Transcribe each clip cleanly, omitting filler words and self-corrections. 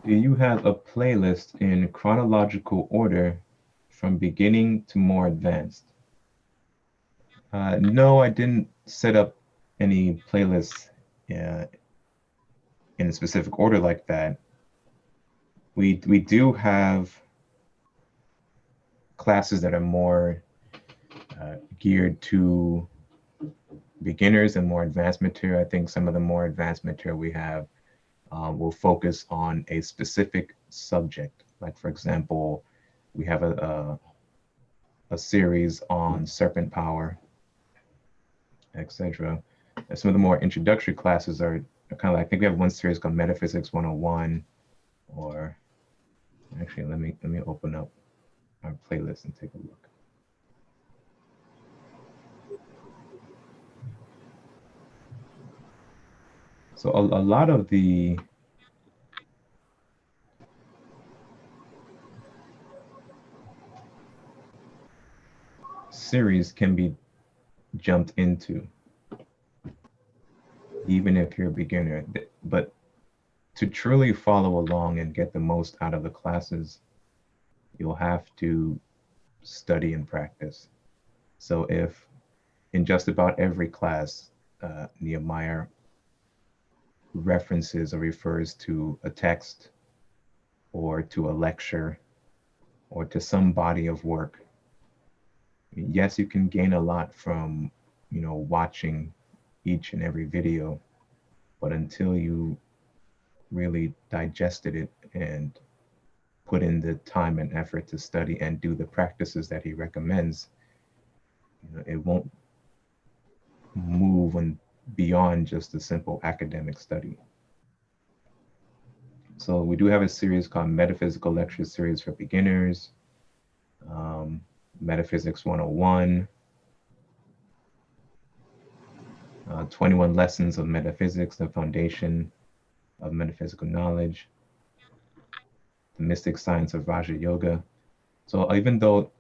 Do you have a playlist in chronological order from beginning to more advanced? No, I didn't set up any playlists uh, in a specific order like that. We do have classes that are more geared to beginners and more advanced material. I think some of the more advanced material we have will focus on a specific subject. Like for example, we have a series on serpent power, etc. And some of the more introductory classes are kind of like, I think we have one series called Metaphysics 101, or actually let me open up our playlist and take a look. So a lot of the series can be jumped into, even if you're a beginner. But to truly follow along and get the most out of the classes, you'll have to study and practice. So if in just about every class, Nehemiah references or refers to a text or to a lecture or to some body of work, yes, you can gain a lot from, watching each and every video, but until you really digested it and put in the time and effort to study and do the practices that he recommends, it won't move and beyond just a simple academic study. So we do have a series called Metaphysical Lecture Series for Beginners, Metaphysics 101, 21 Lessons of Metaphysics, the Foundation of Metaphysical Knowledge, the Mystic Science of Raja Yoga. So even though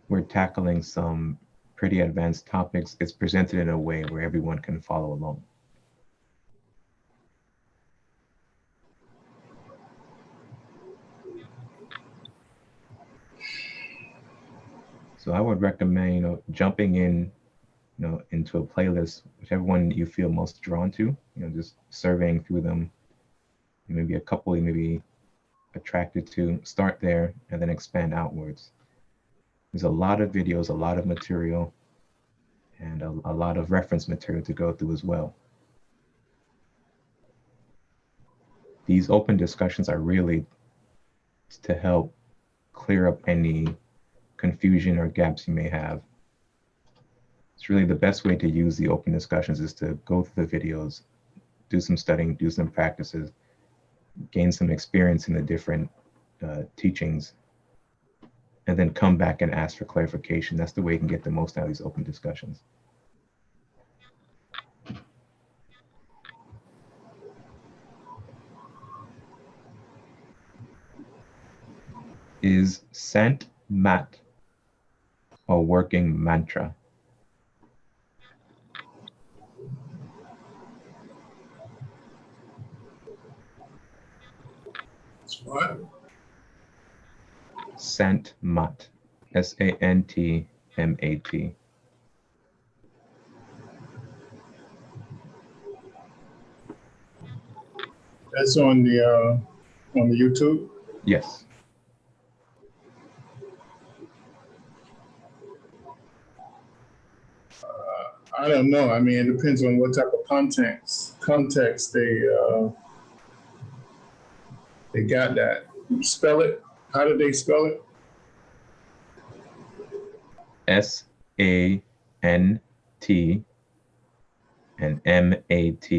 we're tackling some pretty advanced topics, it's presented in a way where everyone can follow along. So I would recommend, jumping in, into a playlist, whichever one you feel most drawn to, just surveying through them. Maybe a couple you may be attracted to, start there and then expand outwards. There's a lot of videos, a lot of material, and a lot of reference material to go through as well. These open discussions are really to help clear up any confusion or gaps you may have. It's really the best way to use the open discussions is to go through the videos, do some studying, do some practices, gain some experience in the different teachings, and then come back and ask for clarification. That's the way you can get the most out of these open discussions. Is Sant Mat a working mantra? What? Sant Mat, SANTMAT. That's on the YouTube. Yes. I don't know. I mean, it depends on what type of context they got that. Spell it. How did they spell it? SANT and MAT.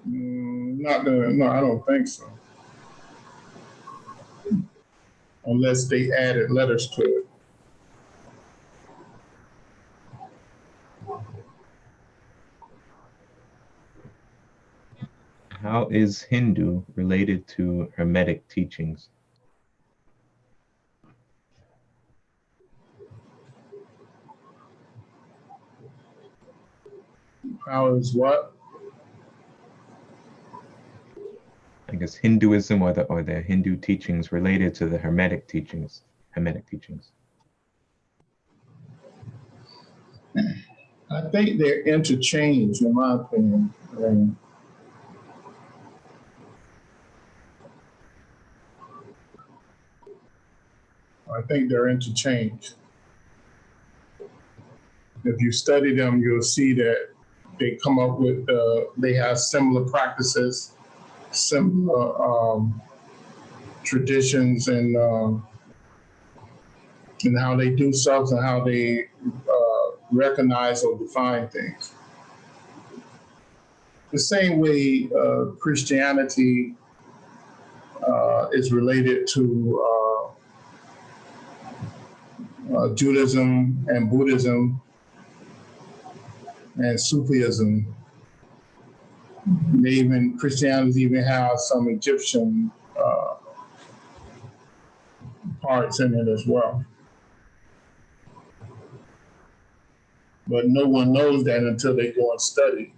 No, I don't think so. Unless they added letters to it. How is Hindu related to Hermetic teachings? How is what? I guess Hinduism or the Hindu teachings related to the Hermetic teachings. Hermetic teachings. I think they're interchanged, in my opinion. I think they're interchanged. If you study them, you'll see that they come up with, they have similar practices, similar traditions, and how they do stuff and how they recognize or define things. The same way Christianity is related to Judaism and Buddhism and Sufism. Christianity even has some Egyptian parts in it as well. But no one knows that until they go and study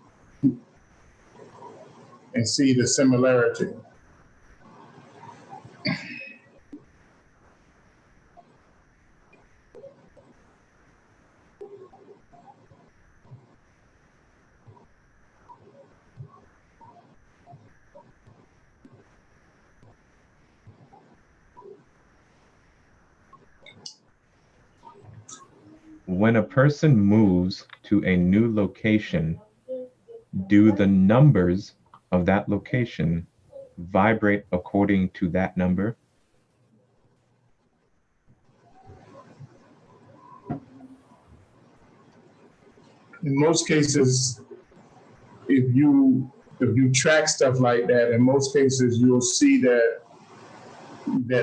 and see the similarity. When a person moves to a new location, do the numbers of that location vibrate according to that number? In most cases, if you track stuff like that, in most cases you'll see that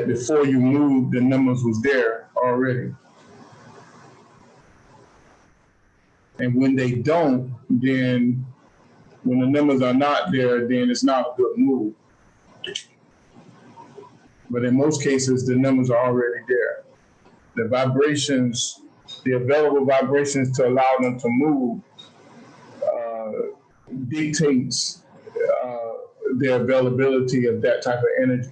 before you moved, the numbers was there already. And when they don't, then when the numbers are not there, then it's not a good move. But in most cases, the numbers are already there. The vibrations, the available vibrations to allow them to move dictates the availability of that type of energy.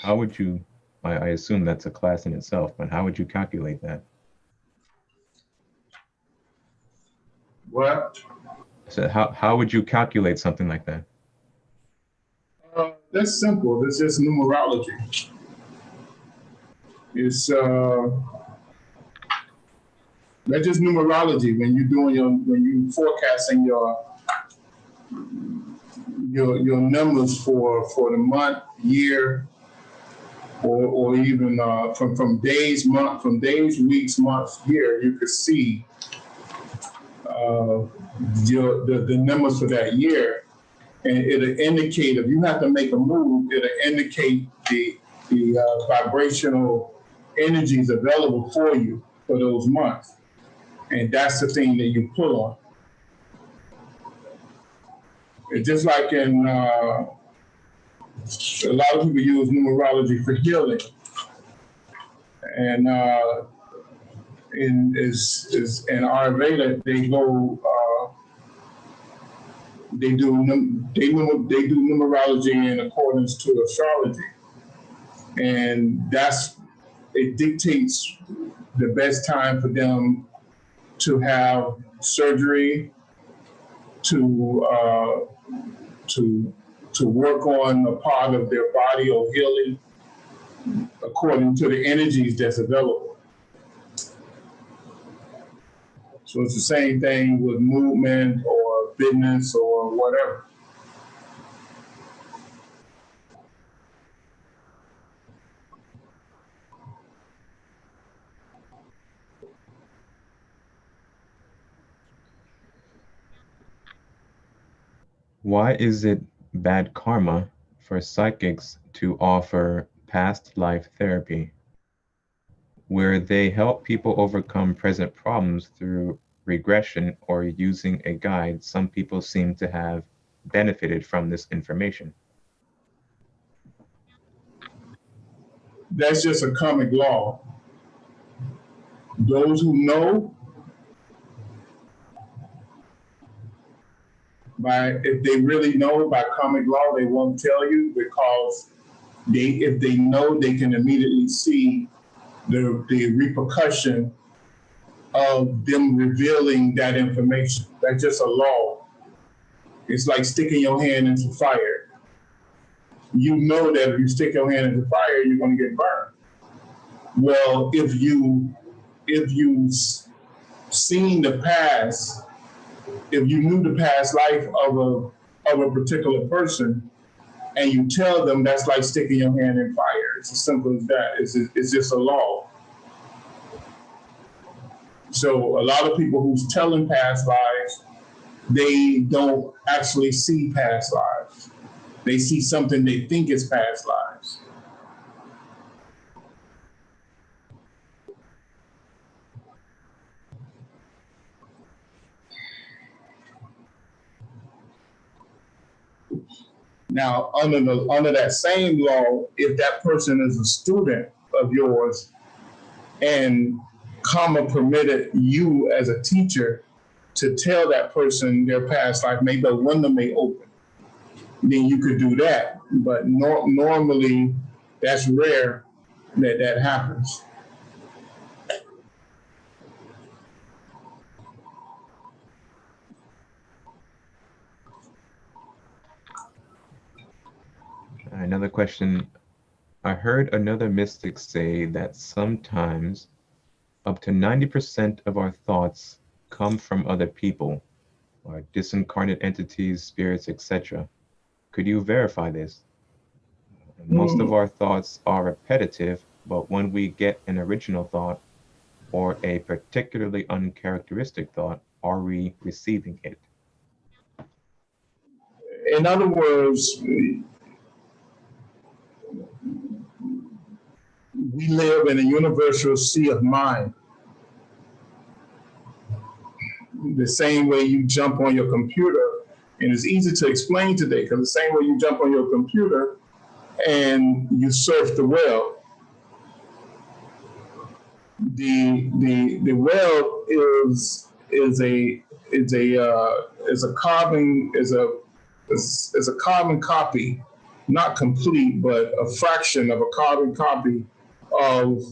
How would you, I assume that's a class in itself, but how would you calculate that? What? So how would you calculate something like that? That's simple. It's just numerology. It's that's just numerology. When you're doing when you forecasting your numbers for the month, year, or even from days, weeks, months, year, you could see the numbers for that year, and it'll indicate if you have to make a move. It'll indicate the vibrational energies available for you for those months, and that's the thing that you pull on. It's just like in a lot of people use numerology for healing, and in Ayurveda they do numerology in accordance to astrology, and it dictates the best time for them to have surgery, to work on a part of their body or healing according to the energies that's available. So it's the same thing with movement or business or whatever. Why is it bad karma for psychics to offer past life therapy? where they help people overcome present problems through regression or using a guide. Some people seem to have benefited from this information. That's just a comic law. Those who know, if they really know by comic law, they won't tell you, because if they know, they can immediately see the repercussion of them revealing that information. That's just a law. It's like sticking your hand into fire. You know that if you stick your hand into fire, you're going to get burned. Well, if you've seen the past, if you knew the past life of a particular person, and you tell them, that's like sticking your hand in fire. It's as simple as that. It's just a law. So a lot of people who's telling past lives, they don't actually see past lives. They see something they think is past lives. Now, under that same law, if that person is a student of yours and karma permitted you as a teacher to tell that person their past life, maybe a window may open, then you could do that. But normally, that's rare that happens. Another question. I heard another mystic say that sometimes up to 90% of our thoughts come from other people, or disincarnate entities, spirits, etc. Could you verify this? Most of our thoughts are repetitive, but when we get an original thought or a particularly uncharacteristic thought, are we receiving it? In other words, we live in a universal sea of mind. The same way you jump on your computer, and it's easy to explain today, because the same way you jump on your computer and you surf the web, the web is a carbon copy, not complete, but a fraction of a carbon copy of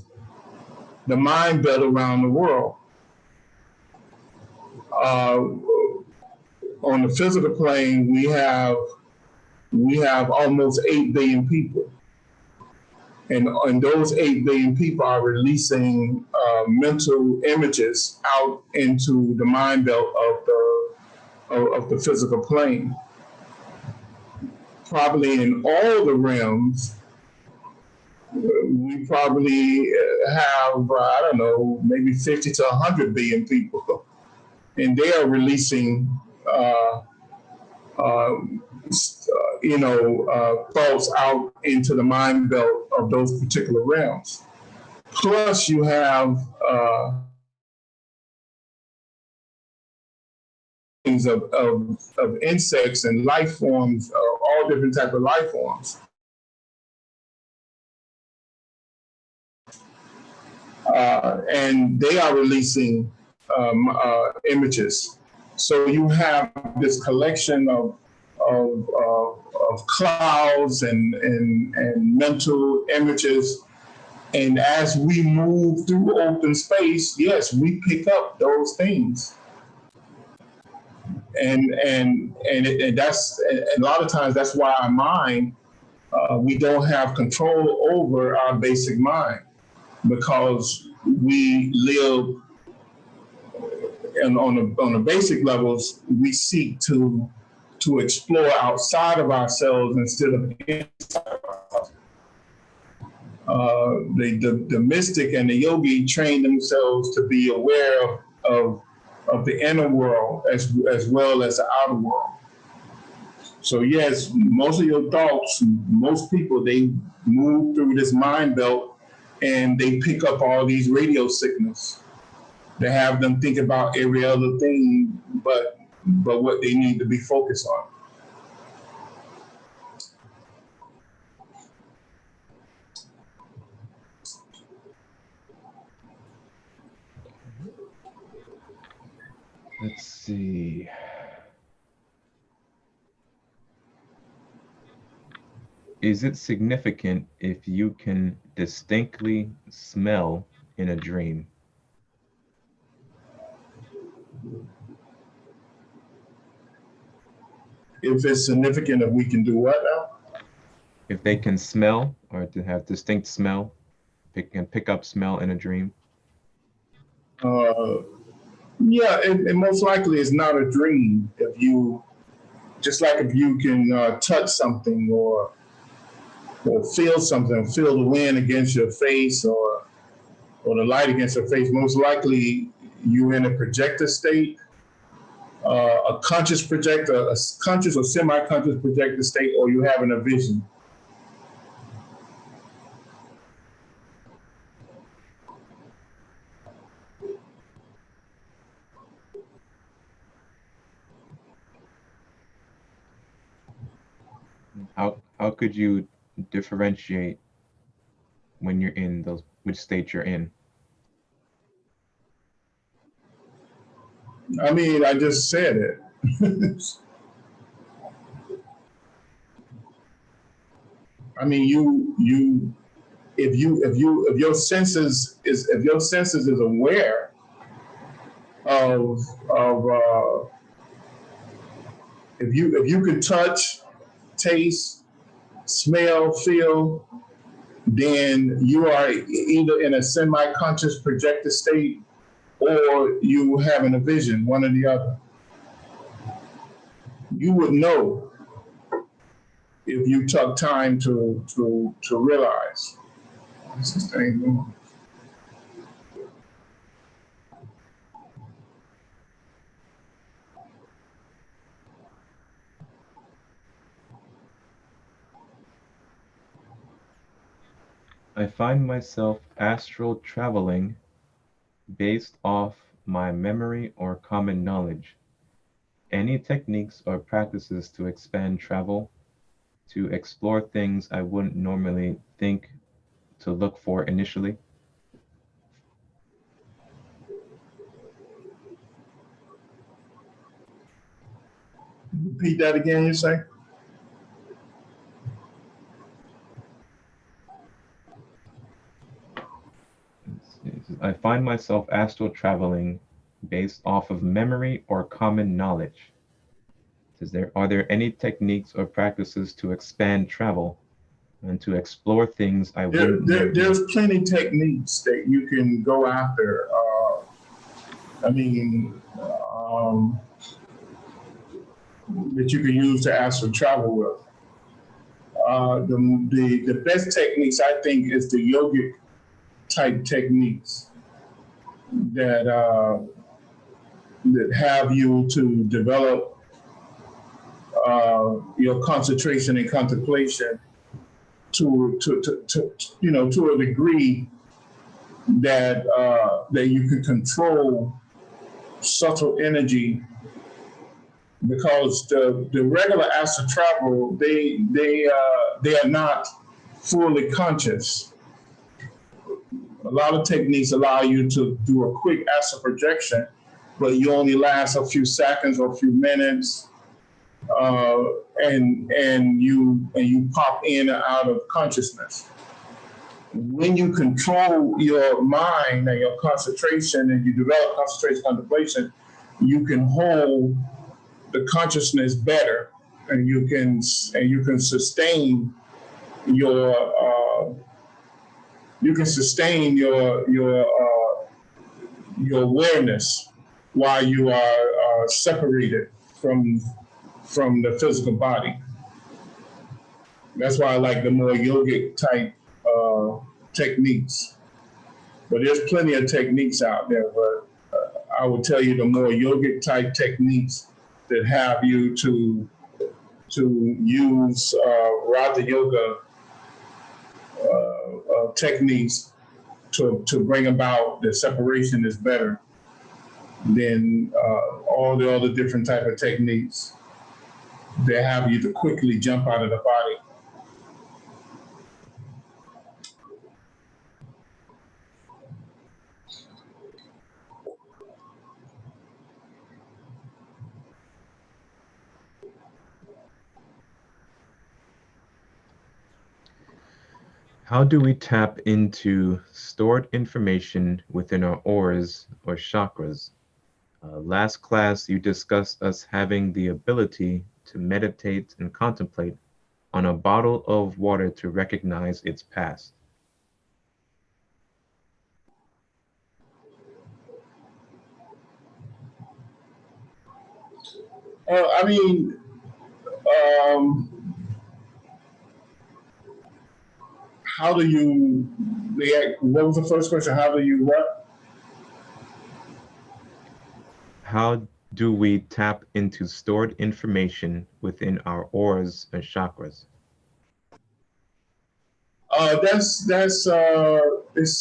the mind belt around the world. On the physical plane, we have almost 8 billion people. And those 8 billion people are releasing mental images out into the mind belt of the physical plane. Probably in all the realms, we probably have, I don't know, maybe 50 to 100 billion people. And they are releasing thoughts out into the mind belt of those particular realms. Plus, you have of insects and life forms, all different types of life forms. And they are releasing images. So you have this collection of clouds and mental images. And as we move through open space, yes, we pick up those things. And that's, a lot of times, that's why our mind, we don't have control over our basic mind, because we live, and on the basic levels, we seek to explore outside of ourselves instead of inside of ourselves. The mystic and the yogi train themselves to be aware of the inner world as well as the outer world. So yes, most of your thoughts, most people, they move through this mind belt and they pick up all these radio signals to have them think about every other thing but what they need to be focused on. Let's see. Is it significant if you can distinctly smell in a dream? If it's significant, if we can do what now? If they can smell or to have distinct smell, pick up smell in a dream? Yeah, it most likely is not a dream. If you, just like if you can touch something or feel something, feel the wind against your face or the light against your face, most likely you're in a projector state, a conscious projector, a conscious or semi-conscious projector state, or you're having a vision. How could you differentiate when you're in those, which state you're in? I mean, I just said it. I mean, if your senses is aware of if you can touch, taste, smell, feel, then you are either in a semi-conscious projected state or you having a vision, one or the other. You would know if you took time to realize. What's this thing doing? I find myself astral traveling based off my memory or common knowledge. Any techniques or practices to expand travel, to explore things I wouldn't normally think to look for initially? Repeat that again, you say? I find myself astral traveling based off of memory or common knowledge. Are there any techniques or practices to expand travel and to explore things I wouldn't know? There's plenty techniques that you can go after. I mean, that you can use to astral travel with. The best techniques, I think, is the yogic type techniques that that have you to develop your concentration and contemplation to to a degree that that you can control subtle energy, because the regular astral travel, they are not fully conscious. A lot of techniques allow you to do a quick astral projection, but you only last a few seconds or a few minutes, and you pop in and out of consciousness. When you control your mind and your concentration, and you develop concentration contemplation, you can hold the consciousness better, and you can sustain your your awareness while you are separated from the physical body. That's why I like the more yogic type techniques. But there's plenty of techniques out there, but I would tell you the more yogic type techniques that have you to use Raja Yoga techniques to bring about the separation is better than all the other different type of techniques that have you to quickly jump out of the body. How do we tap into stored information within our auras or chakras? Last class, you discussed us having the ability to meditate and contemplate on a bottle of water to recognize its past. I mean, how do you react? What was the first question? How do you what? How do we tap into stored information within our auras and chakras? There's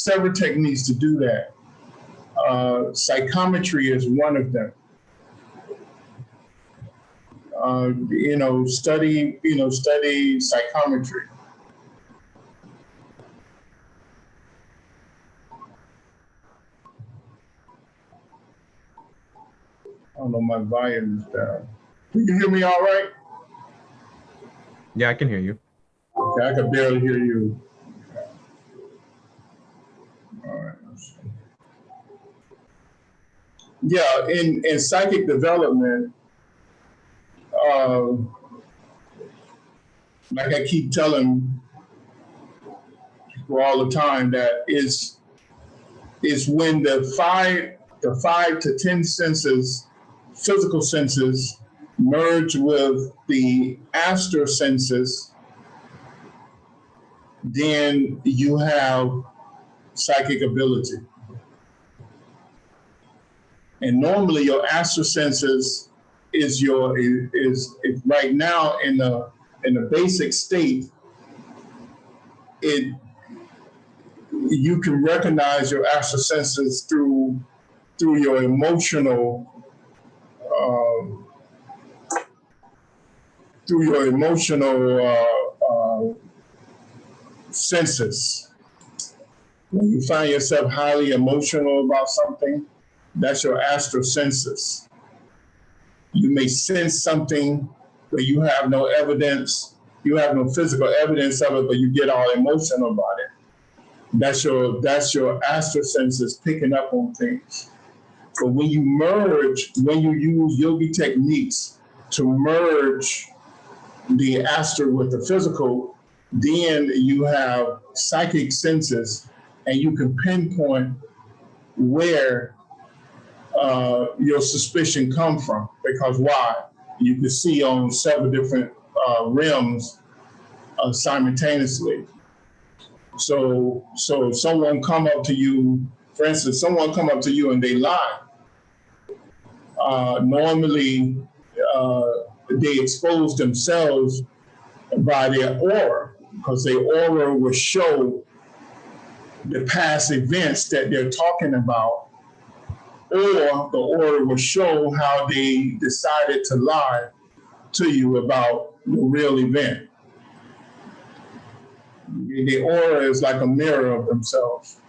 several techniques to do that. Psychometry is one of them. Study psychometry. I don't know, my volume is down. Can you hear me all right? Yeah, I can hear you. Okay, I can barely hear you. All right. Yeah, in psychic development, like I keep telling people all the time, that is when the five to 10 senses, physical senses, merge with the astral senses, then you have psychic ability. And normally your astral senses is right now in the basic state. You can recognize your astral senses through your emotional senses. When you find yourself highly emotional about something, that's your astral senses. You may sense something, but you have no evidence, you have no physical evidence of it, but you get all emotional about it. That's your astral senses picking up on things. But when you use yogi techniques to merge the astral with the physical, then you have psychic senses, and you can pinpoint where your suspicion come from. Because why? You can see on several different realms simultaneously. So someone come up to you, for instance, someone come up to you and they lie. Normally, they expose themselves by their aura, because their aura will show the past events that they're talking about, or the aura will show how they decided to lie to you about the real event. The aura is like a mirror of themselves.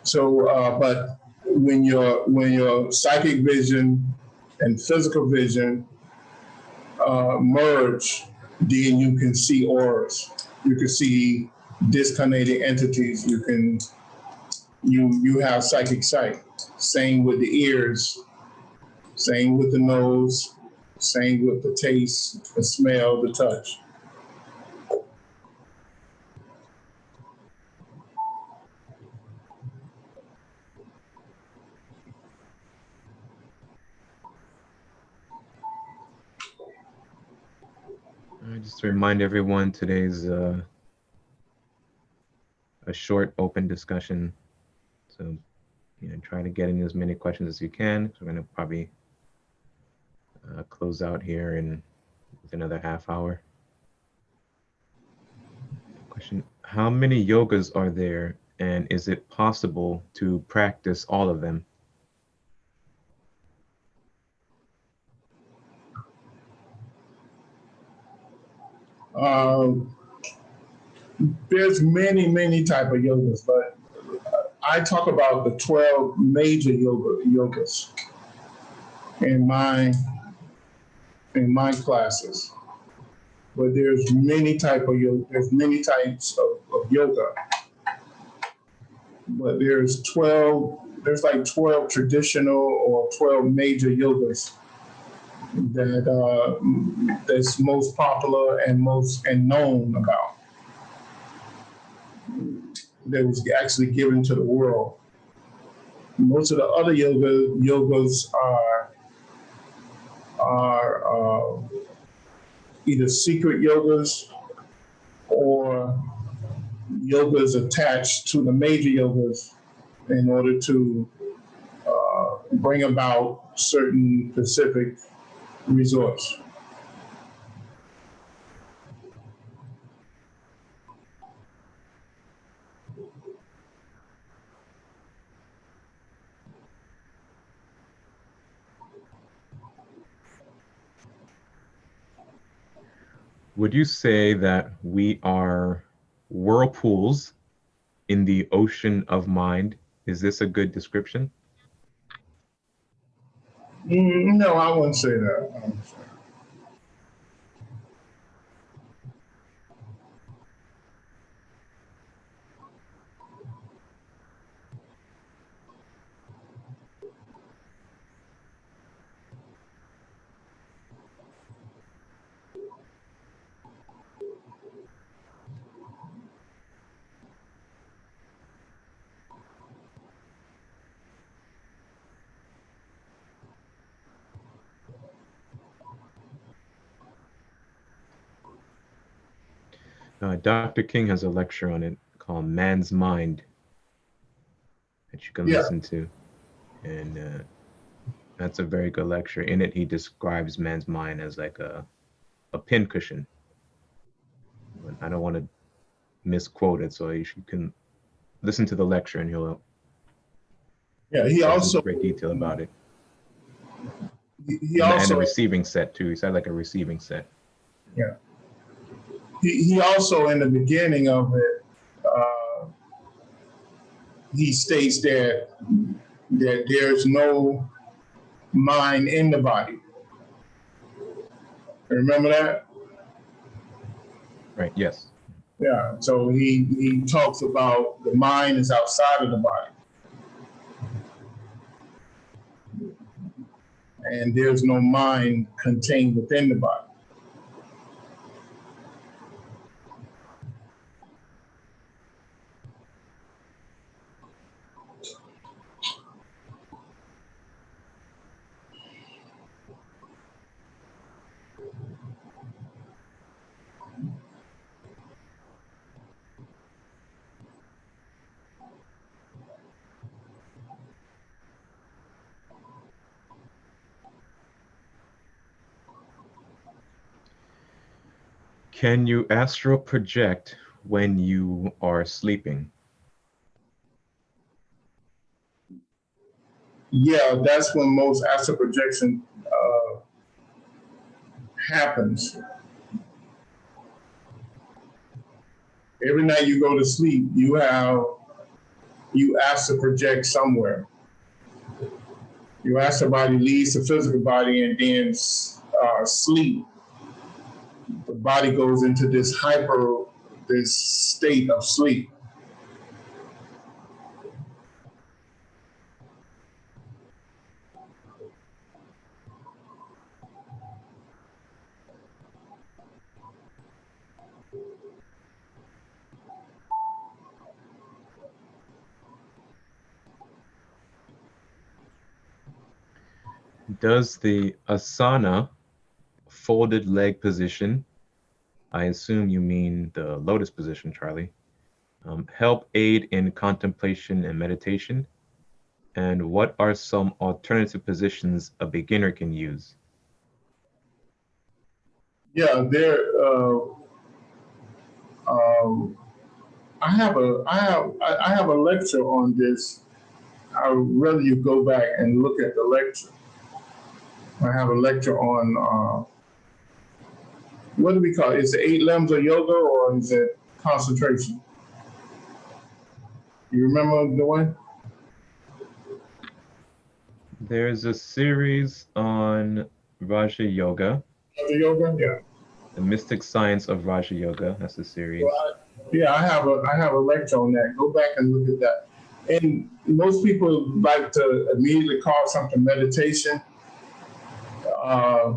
But when your psychic vision and physical vision merge, then you can see auras. You can see disconnected entities. You have psychic sight. Same with the ears. Same with the nose. Same with the taste, the smell, the touch. Just to remind everyone, today's a short, open discussion. So, try to get in as many questions as you can. So we're going to probably close out here in another half hour. Question: How many yogas are there, and is it possible to practice all of them? Um, there's many type of yogas, but I talk about the 12 major yogas in my classes. But there's many type of yoga. There's many types of yoga. But there's 12. There's like 12 traditional or 12 major yogas that that's most popular and most and known about. That was actually given to the world. Most of the other yogas are either secret yogas or yogas attached to the major yogas in order to bring about certain specific results. Would you say that we are whirlpools in the ocean of mind? Is this a good description? No, I wouldn't say that. Dr. King has a lecture on it called Man's Mind that you can Yeah, listen to. And that's a very good lecture. In it, he describes man's mind as like a pincushion. But I don't want to misquote it, so you can listen to the lecture and he'll yeah. He goes into also great detail about it. he And a also receiving set too. He said like a receiving set. yeah he also in the beginning of it he states that there's no mind in the body. Remember that? Right. Yes. Yeah. So he talks about the mind is outside of the body, and there's no mind contained within the body. Can you astral project when you are sleeping? Yeah, that's when most astral projection happens. Every night you go to sleep, you astral project somewhere. Your astral body leaves the physical body, and then sleep. The body goes into this state of sleep. Does the asana folded leg position, I assume you mean the lotus position, Charlie, help aid in contemplation and meditation? And what are some alternative positions a beginner can use? Yeah, there. Um, I have a lecture on this. I would rather you go back and look at the lecture. I have a lecture on what do we call it? Is it 8 limbs of yoga or is it concentration? You remember the one? There's a series on Raja Yoga, The yoga? Yeah. the mystic science of Raja Yoga. That's the series. Well, yeah, I have a lecture on that. Go back and look at that. And most people like to immediately call something meditation. Uh,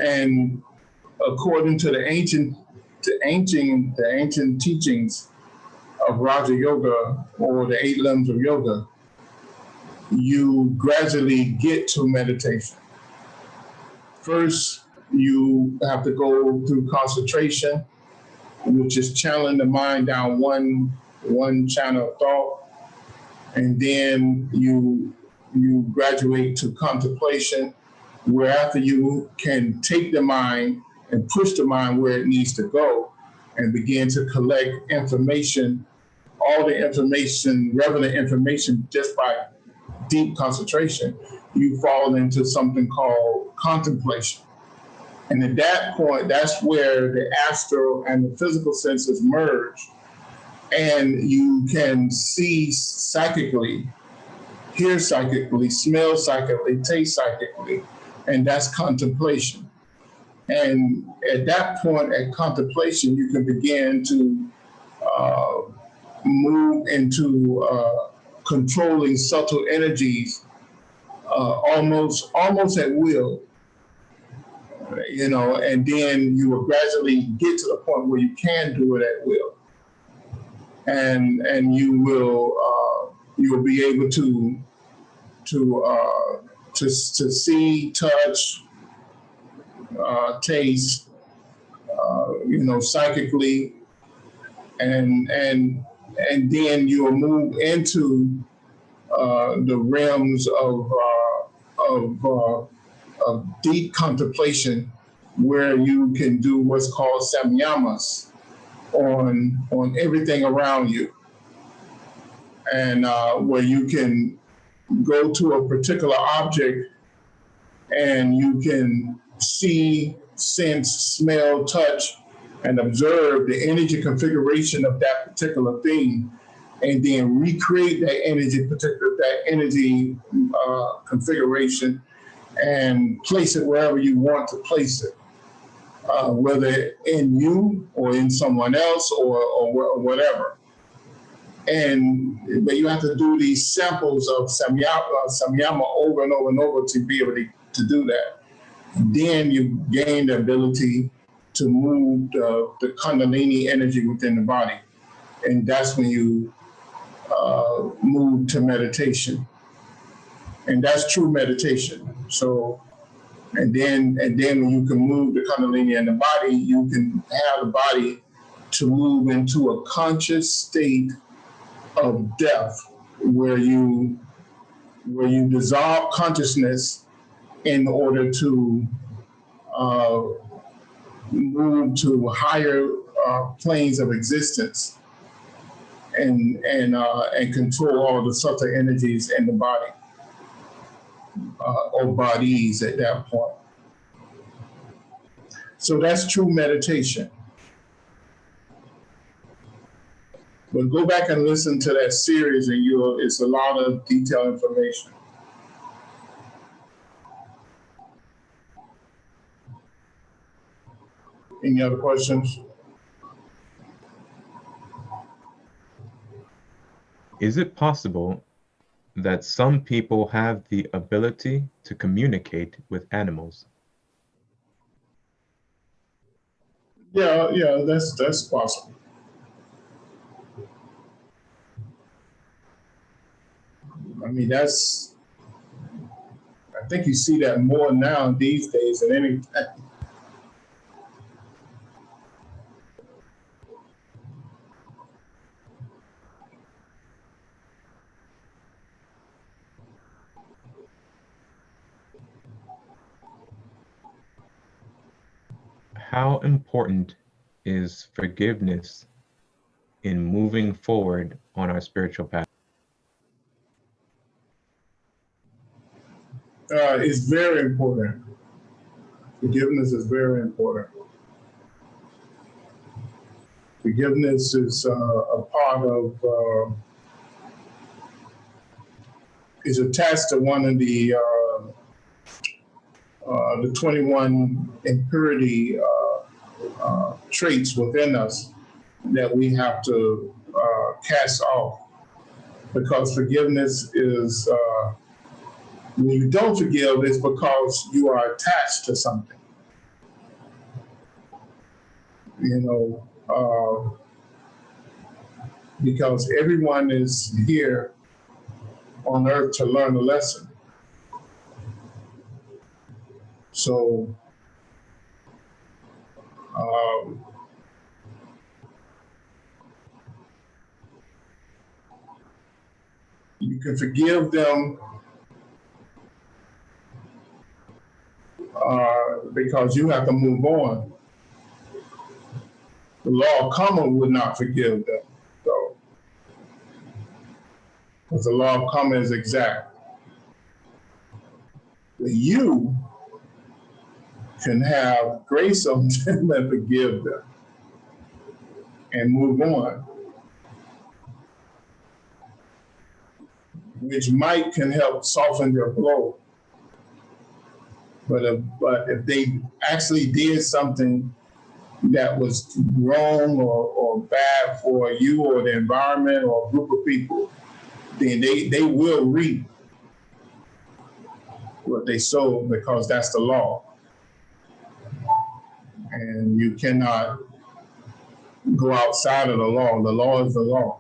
and according to the ancient teachings of Raja Yoga or the 8 limbs of yoga, you gradually get to meditation. First, you have to go through concentration, which is channeling the mind down one channel of thought, and then you graduate to contemplation, where after you can take the mind and push the mind where it needs to go, and begin to collect information, all the information, relevant information, just by deep concentration, you fall into something called contemplation. And at that point, that's where the astral and the physical senses merge. And you can see psychically, hear psychically, smell psychically, taste psychically. And that's contemplation. And at that point, at contemplation, you can begin to move into controlling subtle energies almost at will, and then you will gradually get to the point where you can do it at will, and you will be able to see, touch, taste, psychically, and then you will move into the realms of deep contemplation, where you can do what's called samyamas on everything around you, and where you can go to a particular object and you can see, sense, smell, touch, and observe the energy configuration of that particular thing, and then recreate that energy configuration and place it wherever you want to place it, whether in you or in someone else or whatever. But you have to do these samples of samyama over and over and over to be able to do that. Then you gain the ability to move the kundalini energy within the body. And that's when you move to meditation. And that's true meditation. So, and then when you can move the kundalini in the body, you can have the body to move into a conscious state of depth, where you dissolve consciousness in order to move to higher planes of existence, and control all the subtle energies in the body, or bodies at that point. So that's true meditation. But go back and listen to that series, and it's a lot of detailed information. Any other questions? Is it possible that some people have the ability to communicate with animals? Yeah, that's possible. I mean, I think you see that more now these days than any. How important is forgiveness in moving forward on our spiritual path? It's very important. Forgiveness is very important. Forgiveness is a part of, is attached to one of the 21 impurity traits within us that we have to cast off. Because forgiveness is, when you don't forgive, it's because you are attached to something. You know, because everyone is here on earth to learn a lesson. So, you can forgive them because you have to move on. The law of karma would not forgive them, though, because the law of karma is exact. But you can have grace on them and forgive them and move on, which might can help soften their blow. But if they actually did something that was wrong or bad for you or the environment or a group of people, then they will reap what they sow, because that's the law. And you cannot go outside of the law. The law is the law.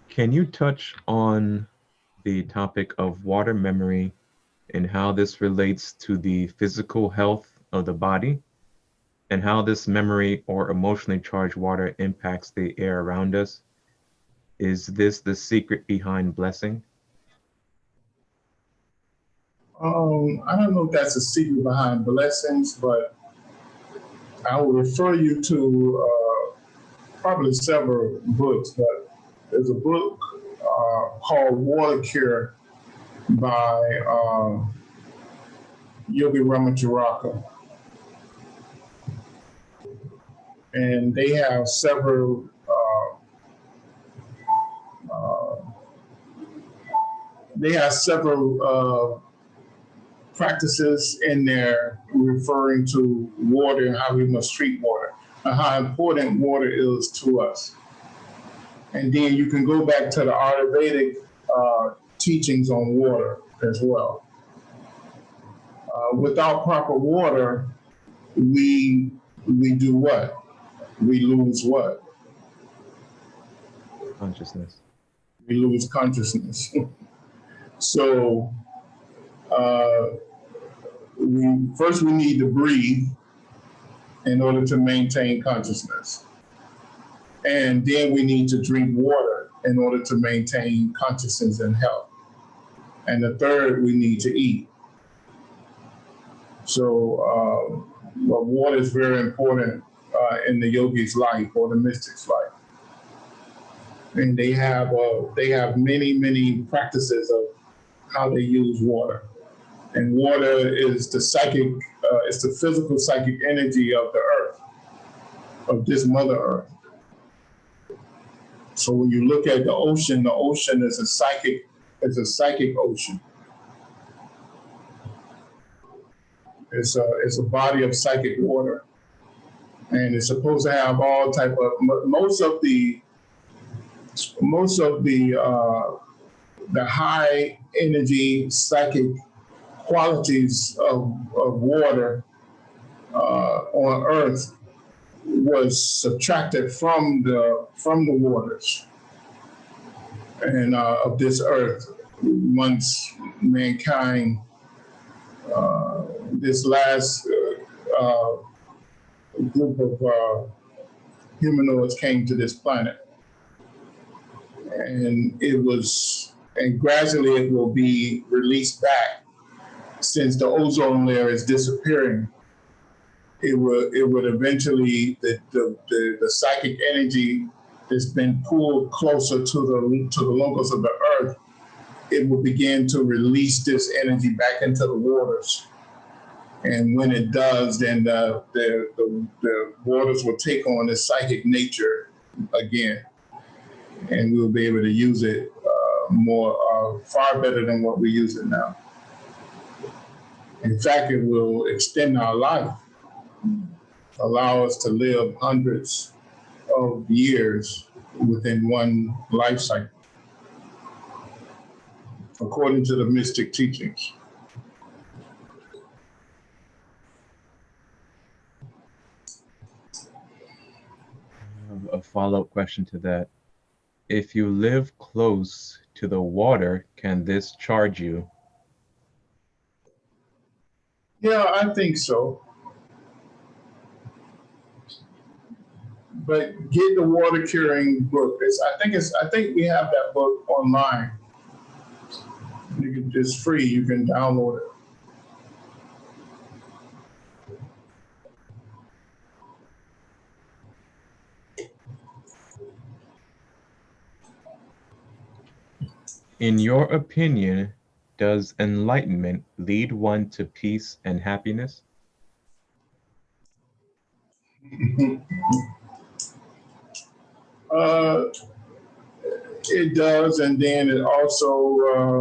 Can you touch on the topic of water memory and how this relates to the physical health of the body, and how this memory or emotionally charged water impacts the air around us? Is this the secret behind blessing? I don't know if that's a secret behind blessings, but I will refer you to probably several books, but there's a book called Water Cure by Yogi Ramacharaka. And they have several practices in there referring to water and how we must treat water and how important water is to us. And then you can go back to the Ayurvedic teachings on water as well. Without proper water, we do what? We lose what? Consciousness. We lose consciousness. So we need to breathe in order to maintain consciousness. And then we need to drink water in order to maintain consciousness and health. And the third, we need to eat. So water is very important in the yogi's life or the mystic's life. And they have many practices of how they use water. And water is the psychic, it's the physical psychic energy of the earth, of this Mother Earth. So when you look at the ocean is a psychic ocean. It's a body of psychic water. and it's supposed to have all type of the high energy psychic qualities of water on Earth was subtracted from the waters and of this Earth once mankind, this last group of humanoids came to this planet, and gradually it will be released back. Since the ozone layer is disappearing, it would eventually, the psychic energy that's been pulled closer to the locus of the Earth, it will begin to release this energy back into the waters. And when it does, then the waters will take on this psychic nature again, and we'll be able to use it far better than what we use it now. In fact, it will extend our life, allow us to live hundreds of years within one life cycle, according to the mystic teachings. A follow-up question to that. If you live close to the water, can this charge you? Yeah, I think so. But get the water curing book. I think we have that book online. It's free. You can download it. In your opinion, does enlightenment lead one to peace and happiness? It does, and then it also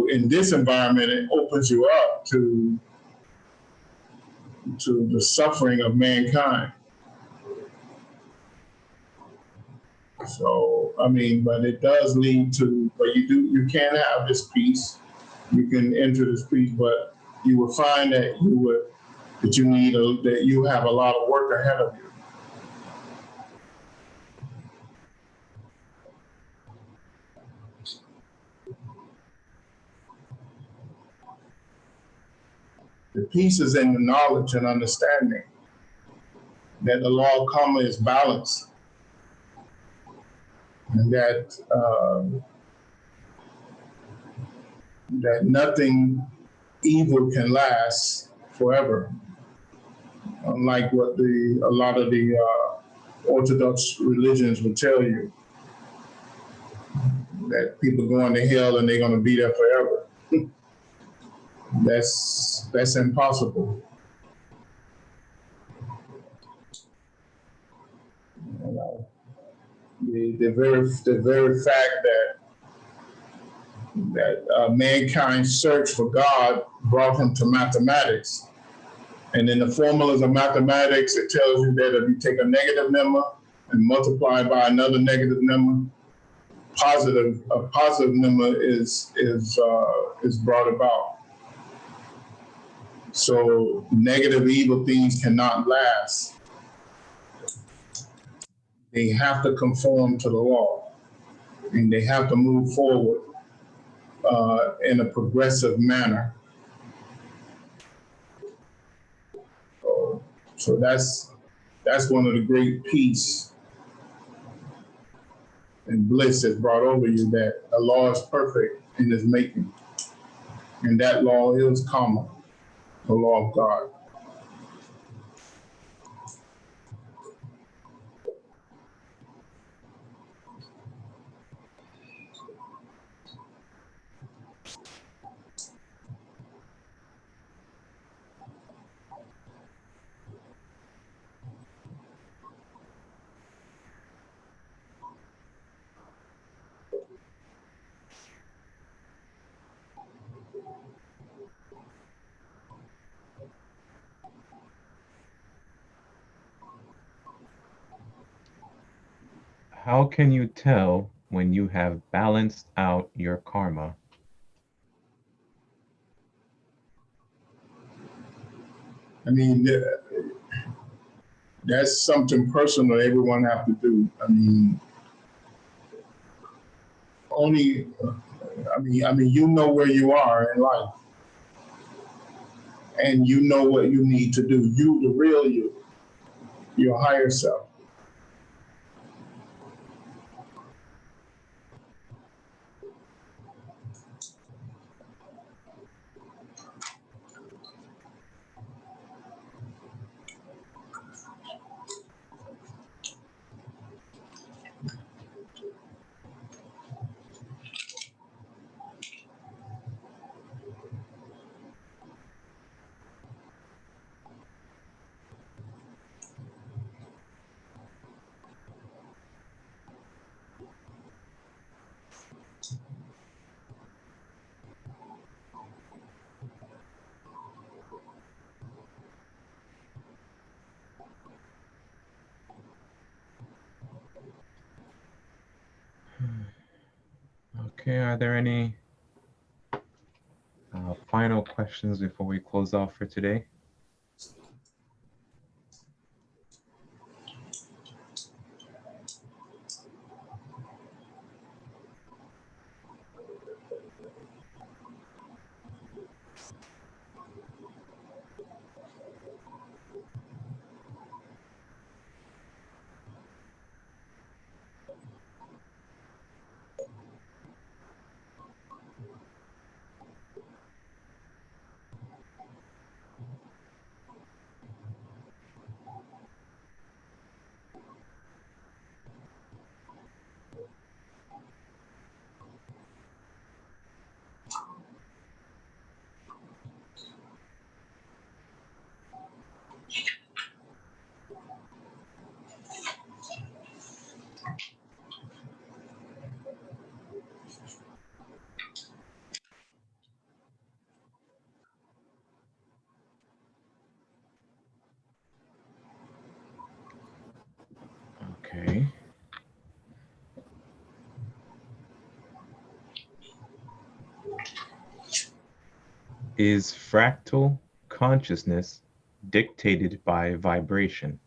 in this environment it opens you up to the suffering of mankind. So I mean, but it does lead to, but you can have this peace. You can enter this peace, but you will find that you have a lot of work ahead of you. The peace is in the knowledge and understanding that the law of karma is balanced, and that nothing evil can last forever, unlike what a lot of the Orthodox religions will tell you, that people going to hell and they're going to be there forever. That's impossible. You know, the very fact that mankind's search for God brought him to mathematics. And in the formulas of mathematics, it tells you that if you take a negative number and multiply it by another negative number, a positive number is brought about. So negative evil things cannot last. They have to conform to the law, and they have to move forward in a progressive manner. So that's one of the great peace and bliss that's brought over you, that the law is perfect in its making. And that law is karma, the law of God. How can you tell when you have balanced out your karma? I mean, that's something personal everyone have to do. I mean, only, you know where you are in life, and you know what you need to do. You, the real you, your higher self. Okay, are there any final questions before we close off for today? Okay. Is fractal consciousness dictated by vibration?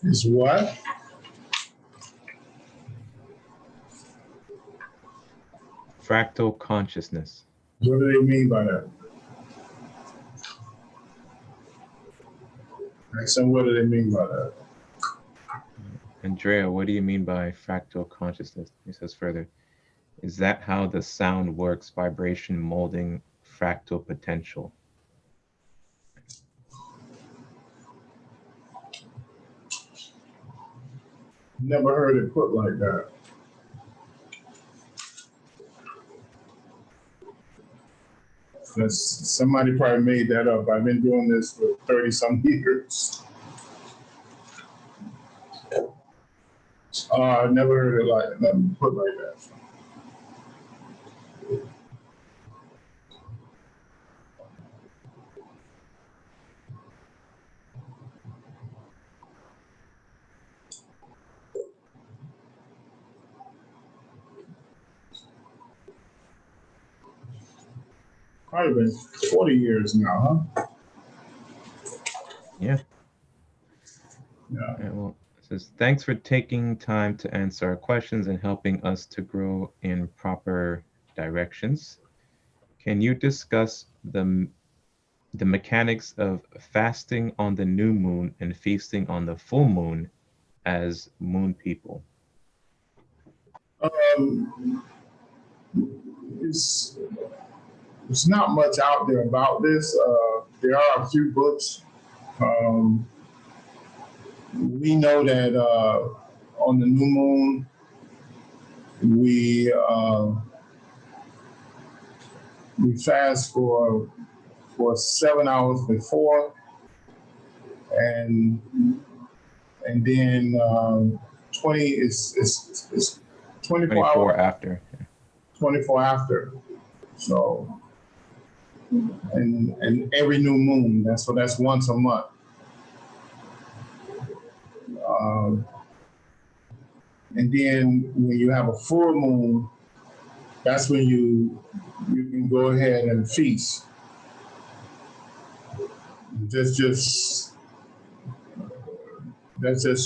Is what? Fractal consciousness. What do they mean by that? So what do they mean by that? Andrea, what do you mean by fractal consciousness? He says further, is that how the sound works, vibration molding fractal potential? Never heard it put like that. Somebody probably made that up. I've been doing this for 30 some years. I never heard it put like that. Probably been 40 years now, huh? Yeah. Yeah. Well, it says, thanks for taking time to answer our questions and helping us to grow in proper directions. Can you discuss the mechanics of fasting on the new moon and feasting on the full moon as moon people? Um, it's not much out there about this. There are a few books. We know that on the new moon, we fast for 7 hours before, and then 20 is 24 24 hours, after. 24 after. So and every new moon. That's once a month. And then when you have a full moon, that's when you can go ahead and feast. That's just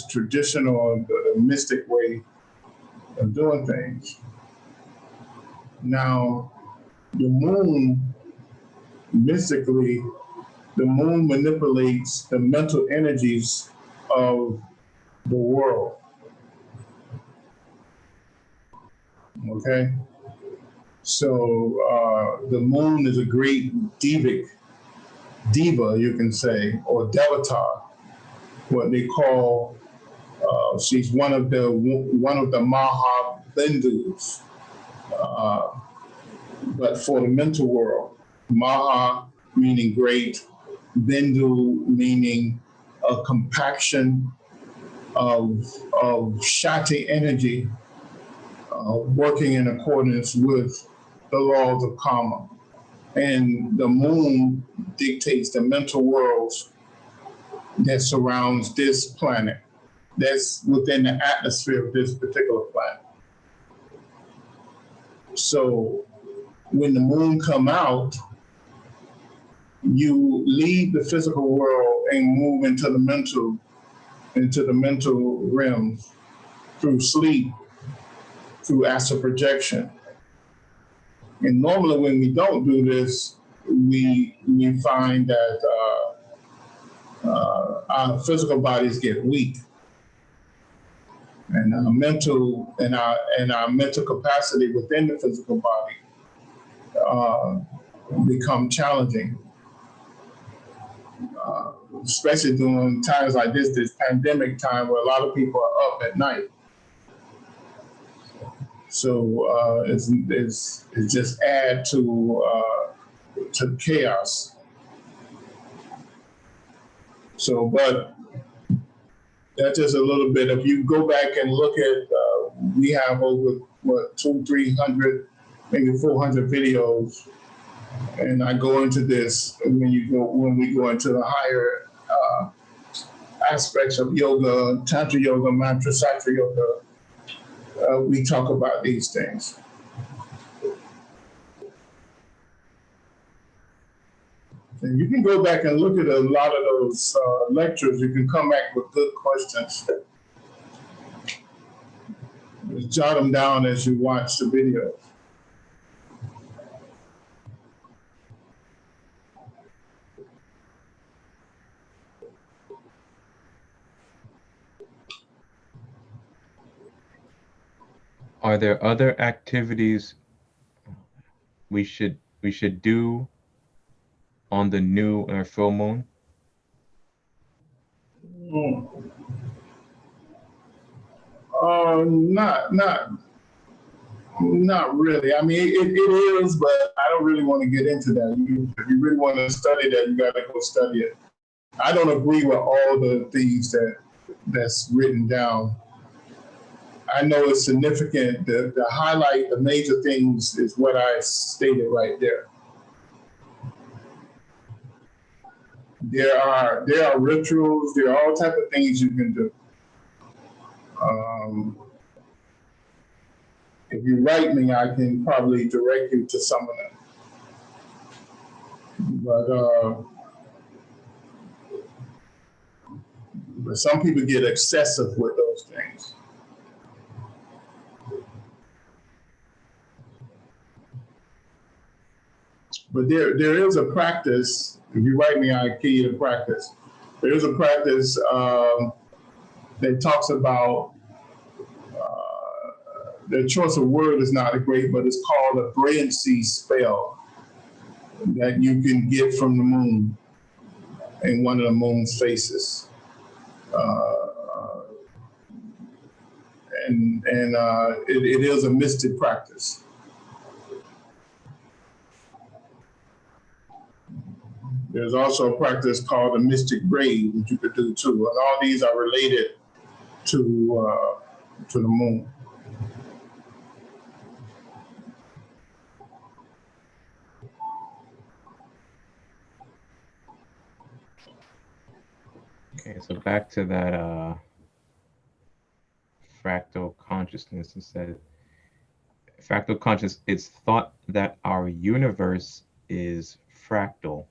traditional, the mystic way of doing things. Now, the moon, mystically, the moon manipulates the mental energies of the world. Okay? So the moon is a great diva, you can say, or devata, what they call. She's one of the Maha Bindus, but for the mental world. Maha meaning great, Bindu meaning a compaction of Shakti energy working in accordance with the laws of karma. And the moon dictates the mental worlds that surrounds this planet, that's within the atmosphere of this particular planet. So when the moon come out, you leave the physical world and move into the mental realms through sleep, through astral projection. And normally when we don't do this, we find that our physical bodies get weak, and our mental capacity within the physical body become challenging, especially during times like this pandemic time where a lot of people are up at night. So it's just add to chaos. So, but that's just a little bit. If you go back and look at, we have over 200-300, maybe 400 videos, and I go into this when we go into the higher aspects of yoga, tantra yoga, mantra sattva yoga. We talk about these things. And you can go back and look at a lot of those lectures. You can come back with good questions. Just jot them down as you watch the video. Are there other activities we should do on the new or full moon? Not really. I mean, it is, but I don't really want to get into that. If you really want to study that, you got to go study it. I don't agree with all the things that's written down. I know it's significant. The highlight, the major things is what I stated right there. There are rituals. There are all type of things you can do. If you write me, I can probably direct you to some of them. But some people get excessive with those things. But there is a practice. If you write me, I give you the practice. There is a practice that talks about. The choice of word is not great, but it's called a brilliancy spell that you can get from the moon in one of the moon's faces. It is a mystic practice. There's also a practice called a mystic braid that you could do too. And all these are related to the moon. Okay, so back to that fractal consciousness. It said fractal consciousness, it's thought that our universe is fractal.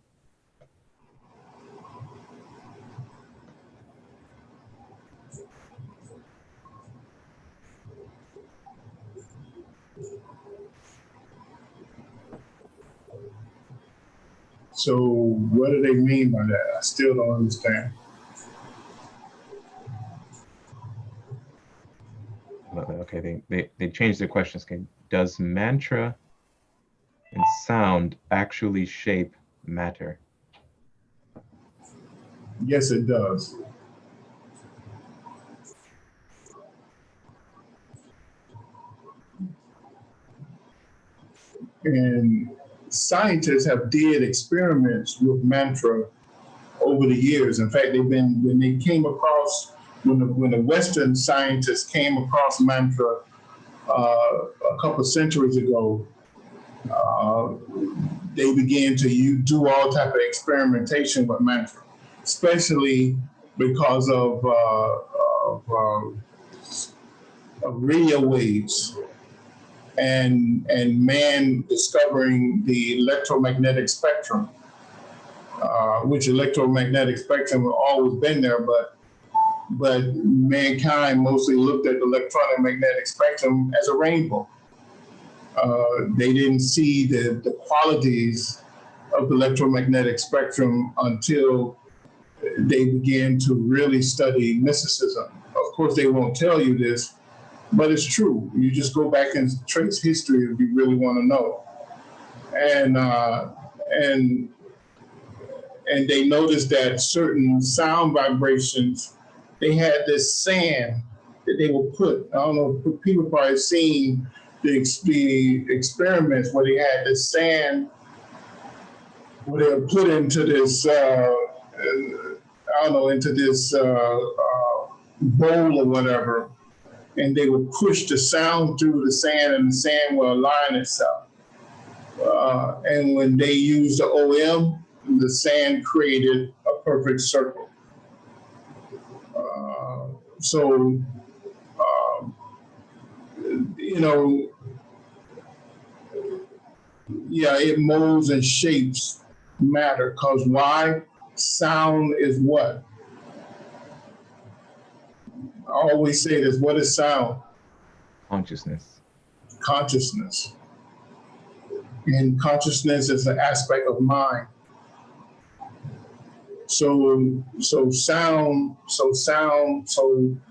So what do they mean by that? I still don't understand. Okay, they changed the questions. Okay, does mantra and sound actually shape matter? Yes, it does. And scientists have did experiments with mantra over the years. In fact, when they came across when the Western scientists came across mantra a couple centuries ago, uh, they began to do all type of experimentation with mantra, especially because of radio waves and man discovering the electromagnetic spectrum, which electromagnetic spectrum had always been there, but mankind mostly looked at the electromagnetic spectrum as a rainbow. They didn't see the qualities of the electromagnetic spectrum until they began to really study mysticism. Of course, they won't tell you this, but it's true. You just go back and trace history if you really want to know. And and and they noticed that certain sound vibrations, they had this sand that they would put. I don't know, people probably seen the experiments where they had this sand where they would put into this, I don't know, into this bowl or whatever, and they would push the sound through the sand and the sand will align itself. And when they used the OM, the sand created a perfect circle. So, you know, yeah, it molds and shapes matter. Because why? Sound is what? I always say this, what is sound? Consciousness. Consciousness. And consciousness is an aspect of mind. So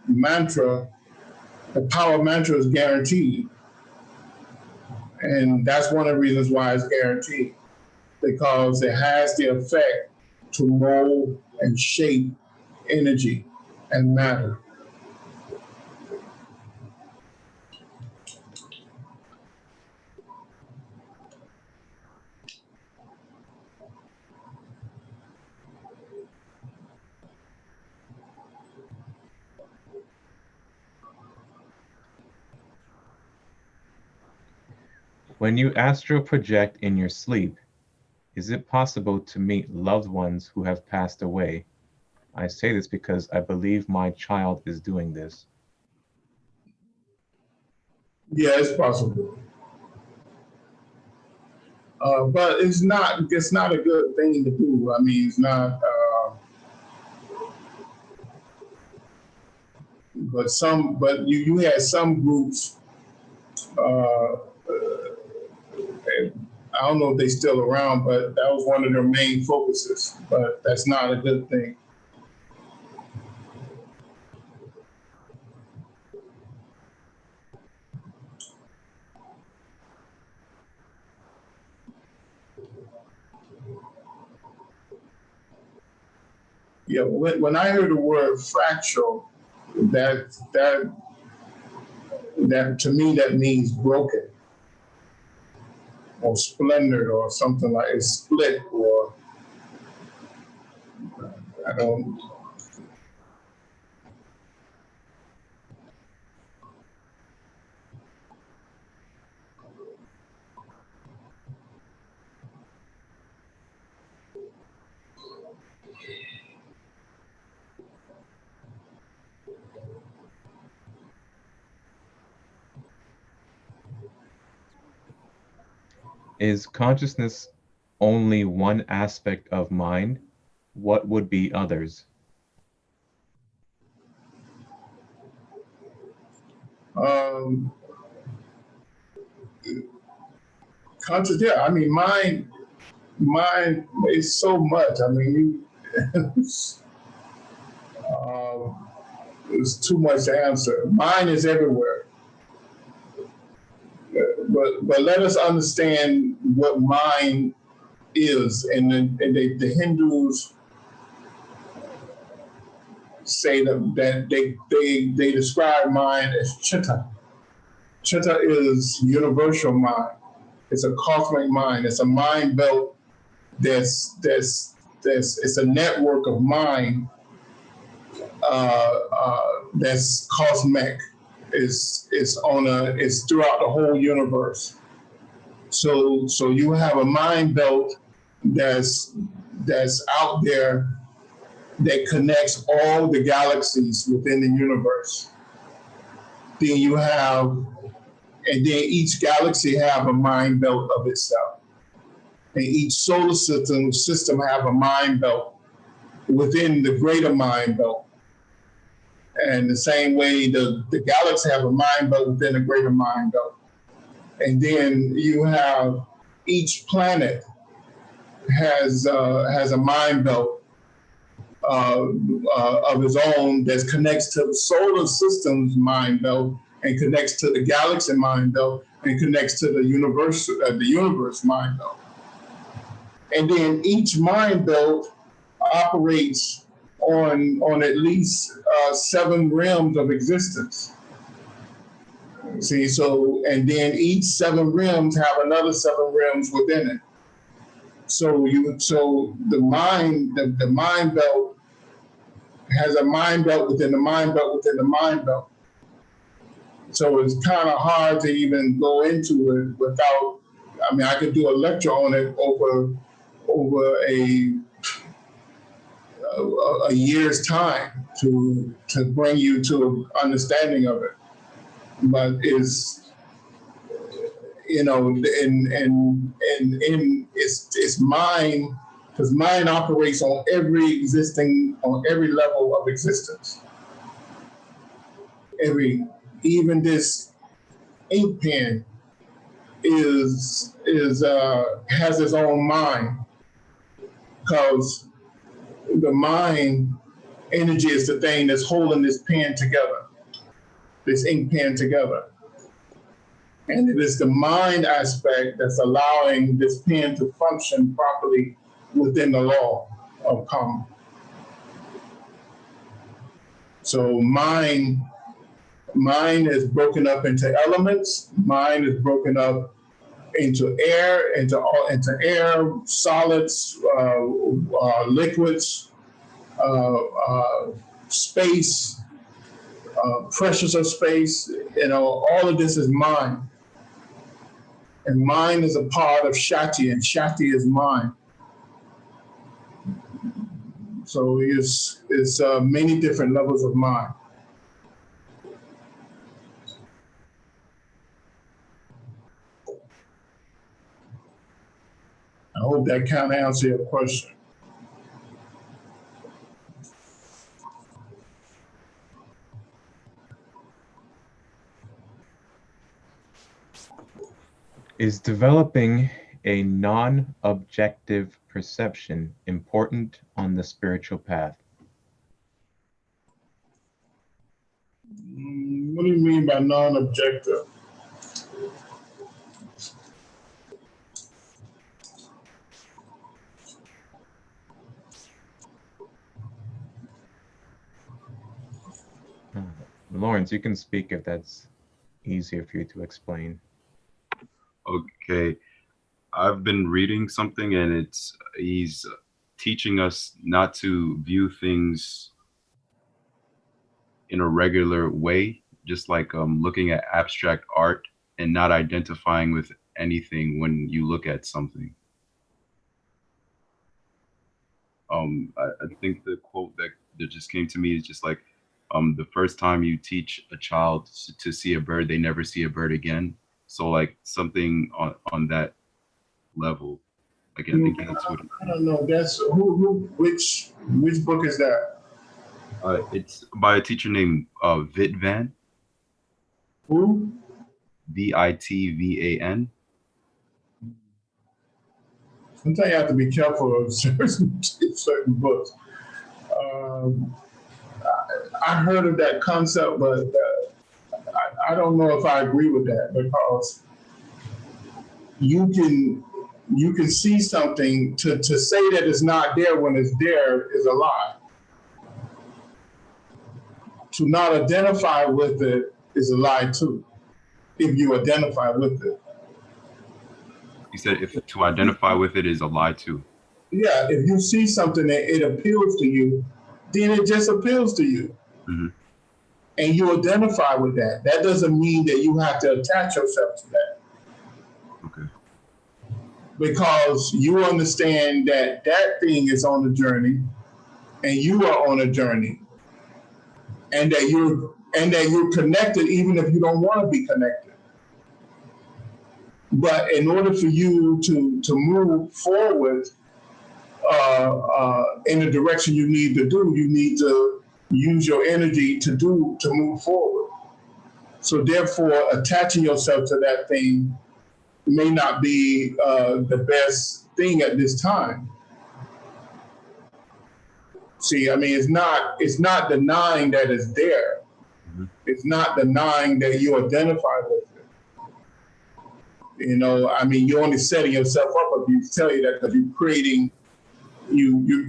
mantra, the power of mantra is guaranteed. And that's one of the reasons why it's guaranteed, because it has the effect to mold and shape energy and matter. When you astral project in your sleep, is it possible to meet loved ones who have passed away? I say this because I believe my child is doing this. Yeah, it's possible. But it's not a good thing to do. I mean, it's not, but you had some groups, uh, I don't know if they're still around, but that was one of their main focuses. But that's not a good thing. Yeah, when I hear the word fractal, that that to me that means broken or splintered or something like it's split or I don't. Is consciousness only one aspect of mind? What would be others? Um, yeah, I mean, mind is so much. I mean, um, it's too much to answer. Mind is everywhere. But let us understand what mind is. And the Hindus say that they describe mind as chitta. Chitta is universal mind. It's a cosmic mind. It's a mind belt that's it's a network of mind that's cosmic. It's throughout the whole universe. So you have a mind belt that's out there that connects all the galaxies within the universe. Then you have, and then each galaxy have a mind belt of itself. And each solar system have a mind belt within the greater mind belt. And the same way the galaxy have a mind belt within the greater mind belt. And then you have each planet has a mind belt of its own that connects to the solar system's mind belt and connects to the galaxy mind belt and connects to the universe mind belt. And then each mind belt operates on at least 7 realms of existence. See, so and then each 7 realms have another 7 realms within it. So the mind belt has a mind belt within the mind belt within the mind belt. So it's kind of hard to even go into it without. I mean, I could do a lecture on it over a year's time to bring you to an understanding of it. But it's, you know, and it's mind, because mind operates on every level of existence. Even this ink pen has its own mind, because the mind energy is the thing that's holding this pen together, this ink pen together. And it is the mind aspect that's allowing this pen to function properly within the law of karma. So mind is broken up into elements. Mind is broken up into air, solids, liquids, space, pressures of space. You know, all of this is mind. And mind is a part of Shakti, and Shakti is mind. So it's many different levels of mind. I hope that kind of answers your question. Is developing a non-objective perception important on the spiritual path? What do you mean by non-objective? Lawrence, you can speak if that's easier for you to explain. Okay, I've been reading something, and he's teaching us not to view things in a regular way, just like looking at abstract art and not identifying with anything when you look at something. I think the quote that just came to me is just like, the first time you teach a child to see a bird, they never see a bird again. So like something on that level. Like I think that's what I don't know. That's which book is that? it's by a teacher named Vit Van. Who? Vitvan. Sometimes you have to be careful of certain books. Um, I heard of that concept, but I don't know if I agree with that, because you can see something, to say that it's not there when it's there is a lie. To not identify with it is a lie too, if you identify with it. You said if to identify with it is a lie too. Yeah, if you see something that it appeals to you, then it just appeals to you. Mm-hmm. And you identify with that. That doesn't mean that you have to attach yourself to that. Okay. Because you understand that that thing is on a journey, and you are on a journey, and that you're connected even if you don't want to be connected. But in order for you to move forward in the direction you need to do, you need to use your energy to move forward. So therefore, attaching yourself to that thing may not be the best thing at this time. See, I mean, it's not denying that it's there. Mm-hmm. It's not denying that you identify with it. You know, I mean, you're only setting yourself up if you tell you that, because you're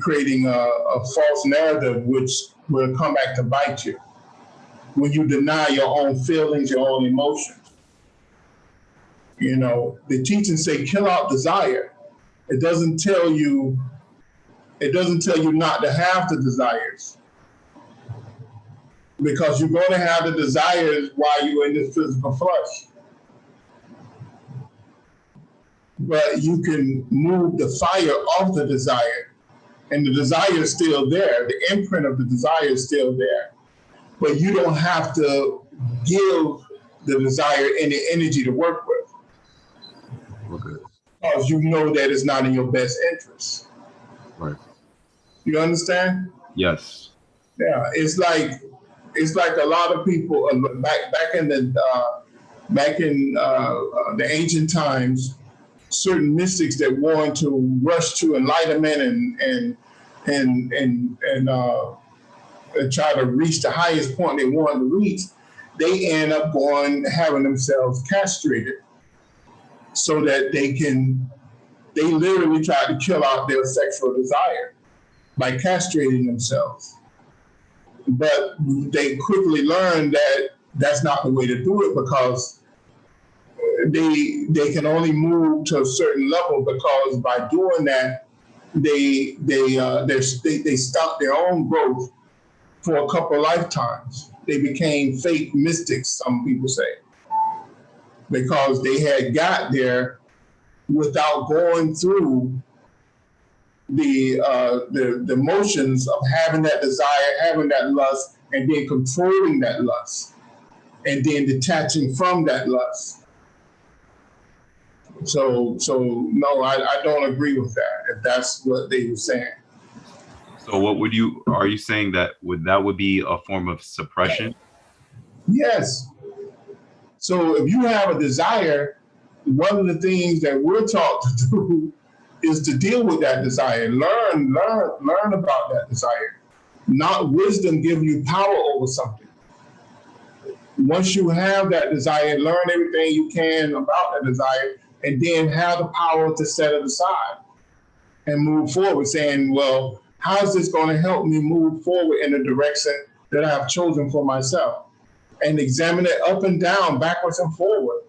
creating a false narrative which will come back to bite you when you deny your own feelings, your own emotions. You know, the teachings say kill out desire. It doesn't tell you not to have the desires, because you're going to have the desires while you're in this physical flesh. But you can move the fire off the desire, and the desire is still there. The imprint of the desire is still there. But you don't have to give the desire any energy to work with. Okay. Because you know that it's not in your best interest. Right. You understand? Yes. Yeah, it's like a lot of people back in the ancient times. Certain mystics that want to rush to enlightenment and try to reach the highest point they want to reach, they end up having themselves castrated, so that they literally try to kill out their sexual desire by castrating themselves. But they quickly learn that that's not the way to do it, because they can only move to a certain level, because by doing that, they stopped their own growth for a couple of lifetimes. They became fake mystics, some people say, because they had got there without going through the motions of having that desire, having that lust, and then controlling that lust, and then detaching from that lust. So no, I don't agree with that, if that's what they were saying. So what are you saying that would be a form of suppression? Yes. So if you have a desire, one of the things that we're taught to do is to deal with that desire. Learn about that desire. Not wisdom giving you power over something. Once you have that desire, learn everything you can about that desire, and then have the power to set it aside and move forward, saying, well, how is this going to help me move forward in the direction that I have chosen for myself? And examine it up and down, backwards and forward.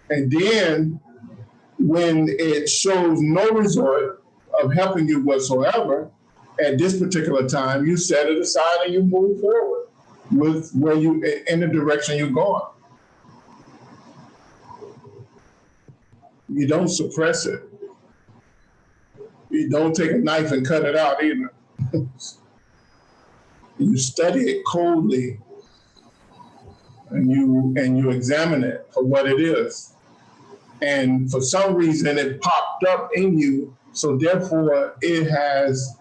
And then when it shows no result of helping you whatsoever at this particular time, you set it aside and you move forward with in the direction you're going. You don't suppress it. You don't take a knife and cut it out either. You study it coldly, and you examine it for what it is. And for some reason it popped up in you. So therefore it has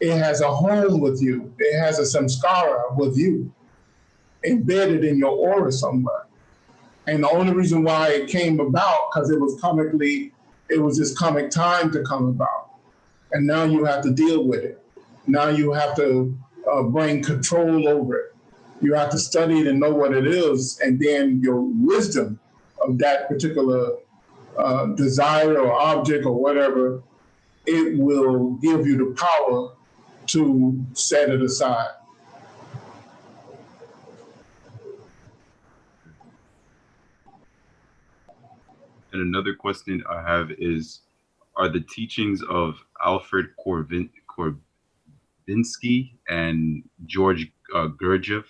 a home with you. It has a samskara with you, embedded in your aura somewhere. And the only reason why it came about, because it was this comic time to come about. And now you have to deal with it. Now you have to bring control over it. You have to study it and know what it is, and then your wisdom of that particular desire or object or whatever, it will give you the power to set it aside. And another question I have is, are the teachings of Alfred Korvinsky and George Gurdjieff,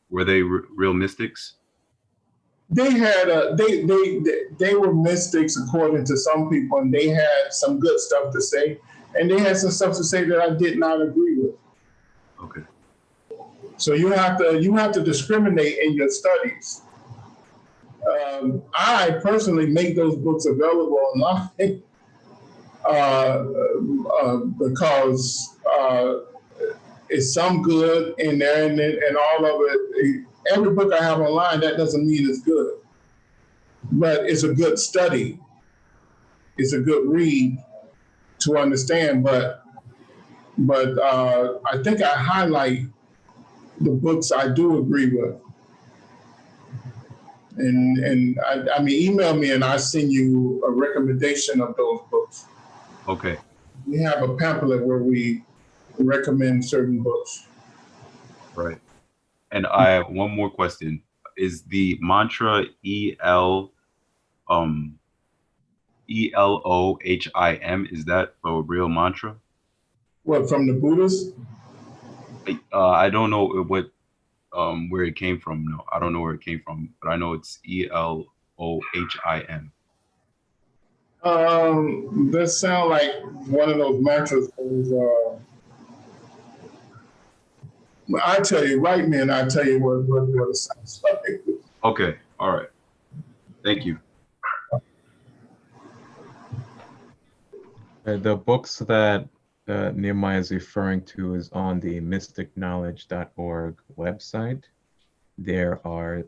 were they real mystics? They had they were mystics according to some people, and they had some good stuff to say, and they had some stuff to say that I did not agree with. Okay. So you have to discriminate in your studies. I personally make those books available online because it's some good in there, and all of it. Every book I have online, that doesn't mean it's good, but it's a good study. It's a good read to understand. But I think I highlight the books I do agree with. And I mean, email me and I'll send you a recommendation of those books. Okay. We have a pamphlet where we recommend certain books. Right. And I have one more question. Is the mantra ELOHIM, is that a real mantra? What, from the Buddhists? I don't know where it came from. No, I don't know where it came from, but I know it's ELOHIM. That sound like one of those mantras. I tell you right, man. I tell you what it sounds like. Okay. All right. Thank you. The books that Nehemiah is referring to is on the mysticknowledge.org website. There are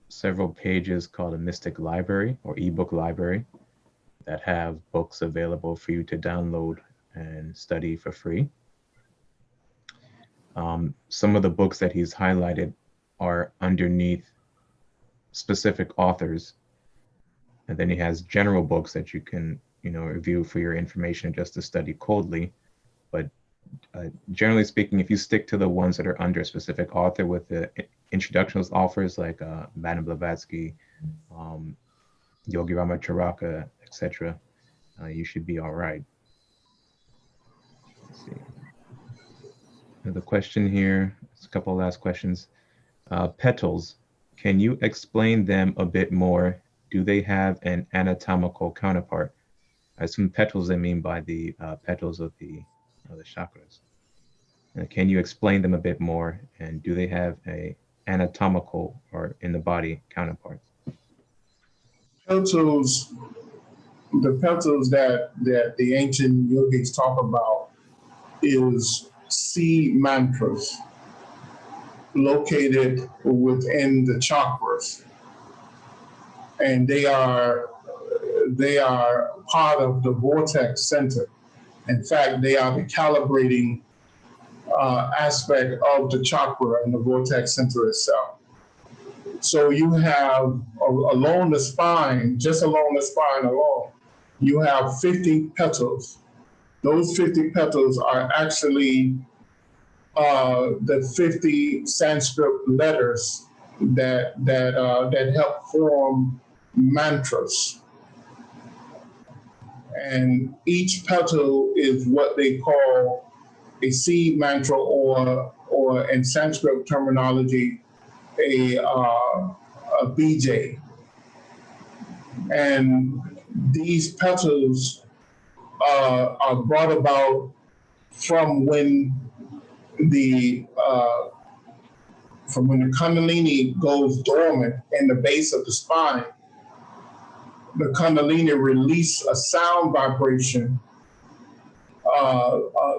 several pages called a Mystic Library or ebook library that have books available for you to download and study for free. Some of the books that he's highlighted are underneath specific authors. And then he has general books that you can, review for your information just to study coldly. But generally speaking, if you stick to the ones that are under a specific author with the introductions authors like Madame Blavatsky, Yogi Rama Charaka, etc., you should be all right. Let's see. Another question here. It's a couple of last questions. Petals, can you explain them a bit more? Do they have an anatomical counterpart? I assume petals they mean by the petals of the chakras. Can you explain them a bit more? And do they have a anatomical or in the body counterparts? Petals, the petals that the ancient yogis talk about is seed mantras located within the chakras, and they are part of the vortex center. In fact, they are the calibrating aspect of the chakra and the vortex center itself. So you have along the spine, just along the spine alone, you have 50 petals. Those 50 petals are actually the 50 Sanskrit letters that help form mantras. And each petal is what they call a seed mantra, or in Sanskrit terminology, a BJ. And these petals are brought about from when the from when the Kundalini goes dormant in the base of the spine, the Kundalini release a sound vibration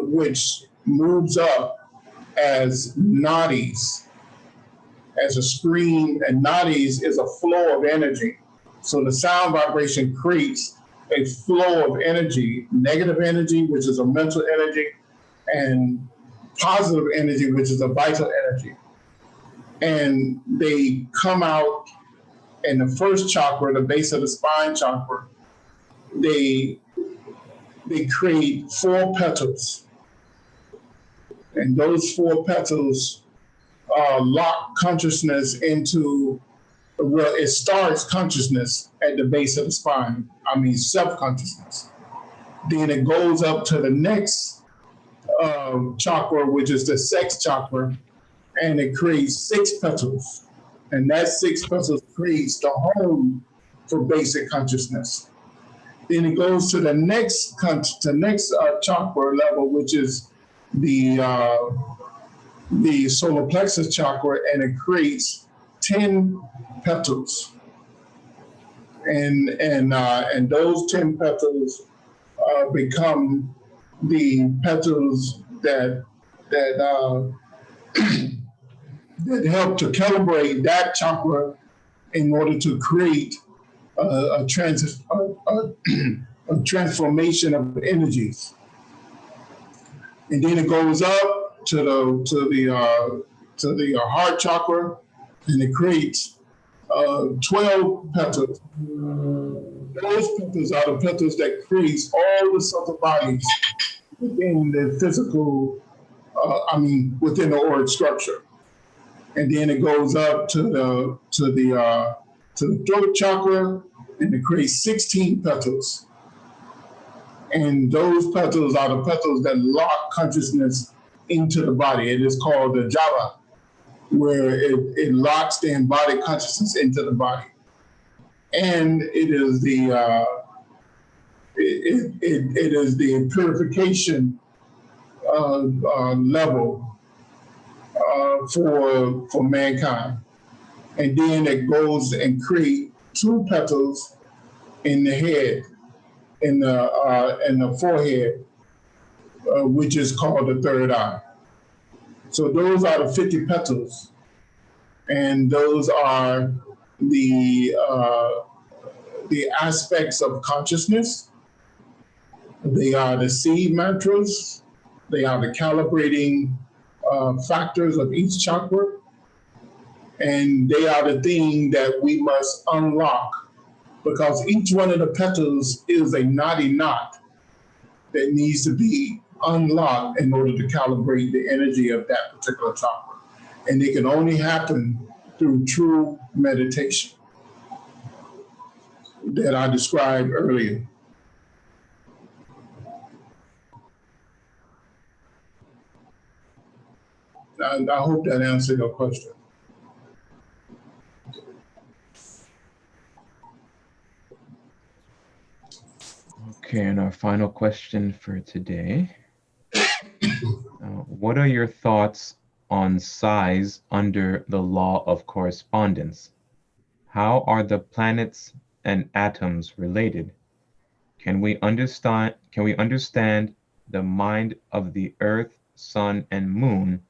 which moves up as nadis, as a scream, and nadis is a flow of energy. So the sound vibration creates a flow of energy, negative energy, which is a mental energy, and positive energy, which is a vital energy. And they come out in the first chakra, the base of the spine chakra. They create 4 petals. And those 4 petals lock consciousness into, well, it starts consciousness at the base of the spine. I mean, self-consciousness. Then it goes up to the next chakra, which is the sex chakra, and it creates 6 petals. And that 6 petals creates the home for basic consciousness. Then it goes to the next chakra level, which is the solar plexus chakra, and it creates 10 petals. And those 10 petals become the petals that that help to calibrate that chakra in order to create a transformation of energies. And then it goes up to the heart chakra, and it creates 12 petals. Those petals are the petals that creates all the subtle bodies within the physical, within the auric structure. And then it goes up to the throat chakra, and it creates 16 petals. And those petals are the petals that lock consciousness into the body. It is called the java, where it locks the embodied consciousness into the body. And it is the purification level for mankind. And then it goes and create 2 petals in the head, in the forehead, which is called the third eye. So those are the 50 petals, and those are the aspects of consciousness. They are the seed mantras. They are the calibrating factors of each chakra, and they are the thing that we must unlock, because each one of the petals is a knotty knot that needs to be unlocked in order to calibrate the energy of that particular chakra. And it can only happen through true meditation that I described earlier. I hope that answered your question. Okay, and our final question for today. What are your thoughts on size under the law of correspondence? How are the planets and atoms related? Can we understand the mind of the Earth, Sun, and Moon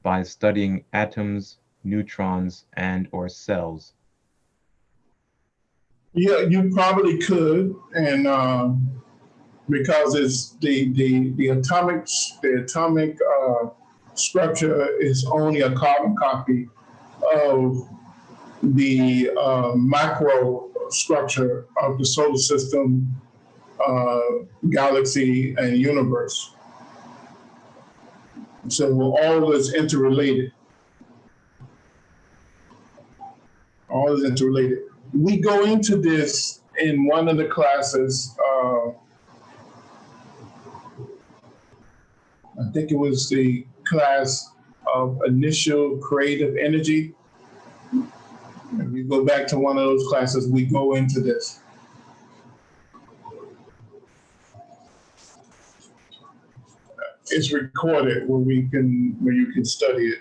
by studying atoms, neutrons, and/or cells? Yeah, you probably could, and because it's the atomic structure is only a carbon copy of the macro structure of the solar system, galaxy, and universe. So all is interrelated. All is interrelated. We go into this in one of the classes. I think it was the class of initial creative energy. If we go back to one of those classes, we go into this. It's recorded where you can study it.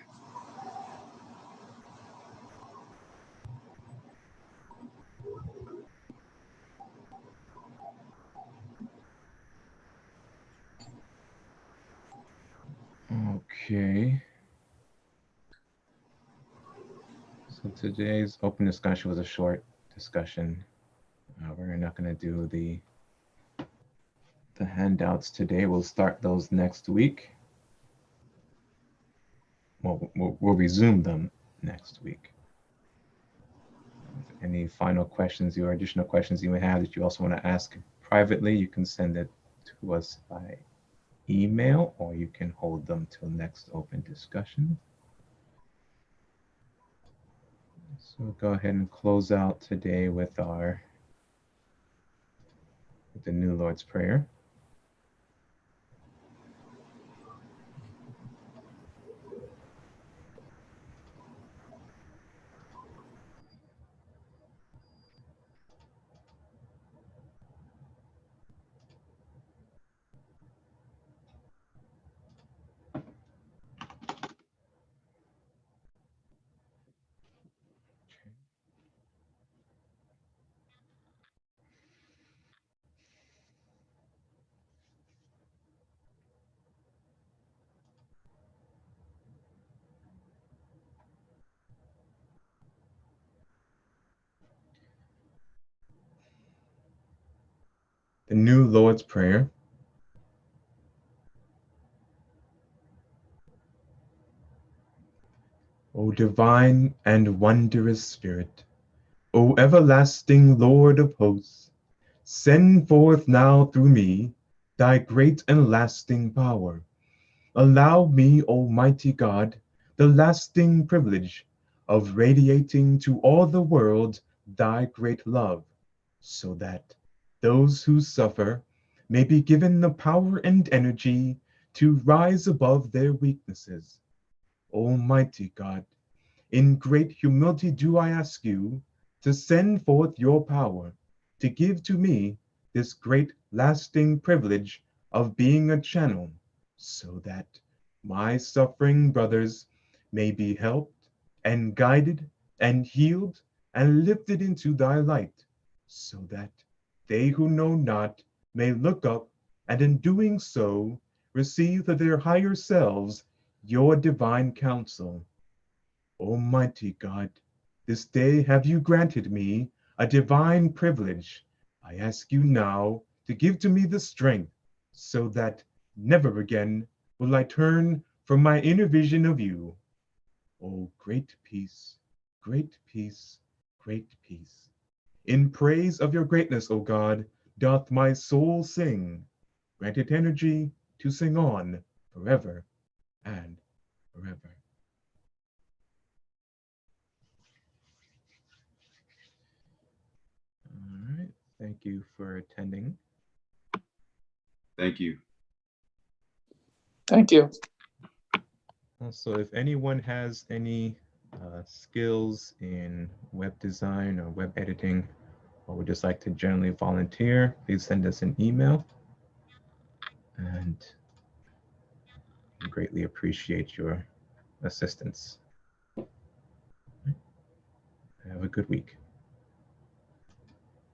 Okay. So today's open discussion was a short discussion. We're not going to do the handouts today. We'll start those next week. Well, we'll resume them next week. Any final questions or additional questions you may have that you also want to ask privately, you can send it to us by email, or you can hold them till next open discussion. So we'll go ahead and close out today with the New Lord's Prayer. The New Lord's Prayer. O divine and wondrous Spirit, O everlasting Lord of hosts, send forth now through me thy great and lasting power. Allow me, Almighty God, the lasting privilege of radiating to all the world thy great love, so that those who suffer may be given the power and energy to rise above their weaknesses. Almighty God, in great humility do I ask you to send forth your power to give to me this great lasting privilege of being a channel, so that my suffering brothers may be helped and guided and healed and lifted into thy light, so that they who know not may look up and in doing so receive of their higher selves your divine counsel. Almighty God, this day have you granted me a divine privilege. I ask you now to give to me the strength so that never again will I turn from my inner vision of you. Oh, great peace, great peace, great peace. In praise of your greatness, O God, doth my soul sing. Grant it energy to sing on forever and forever. All right. Thank you for attending. Thank you. Thank you. Also, if anyone has any skills in web design or web editing, or would just like to generally volunteer, please send us an email. And we greatly appreciate your assistance. Have a good week.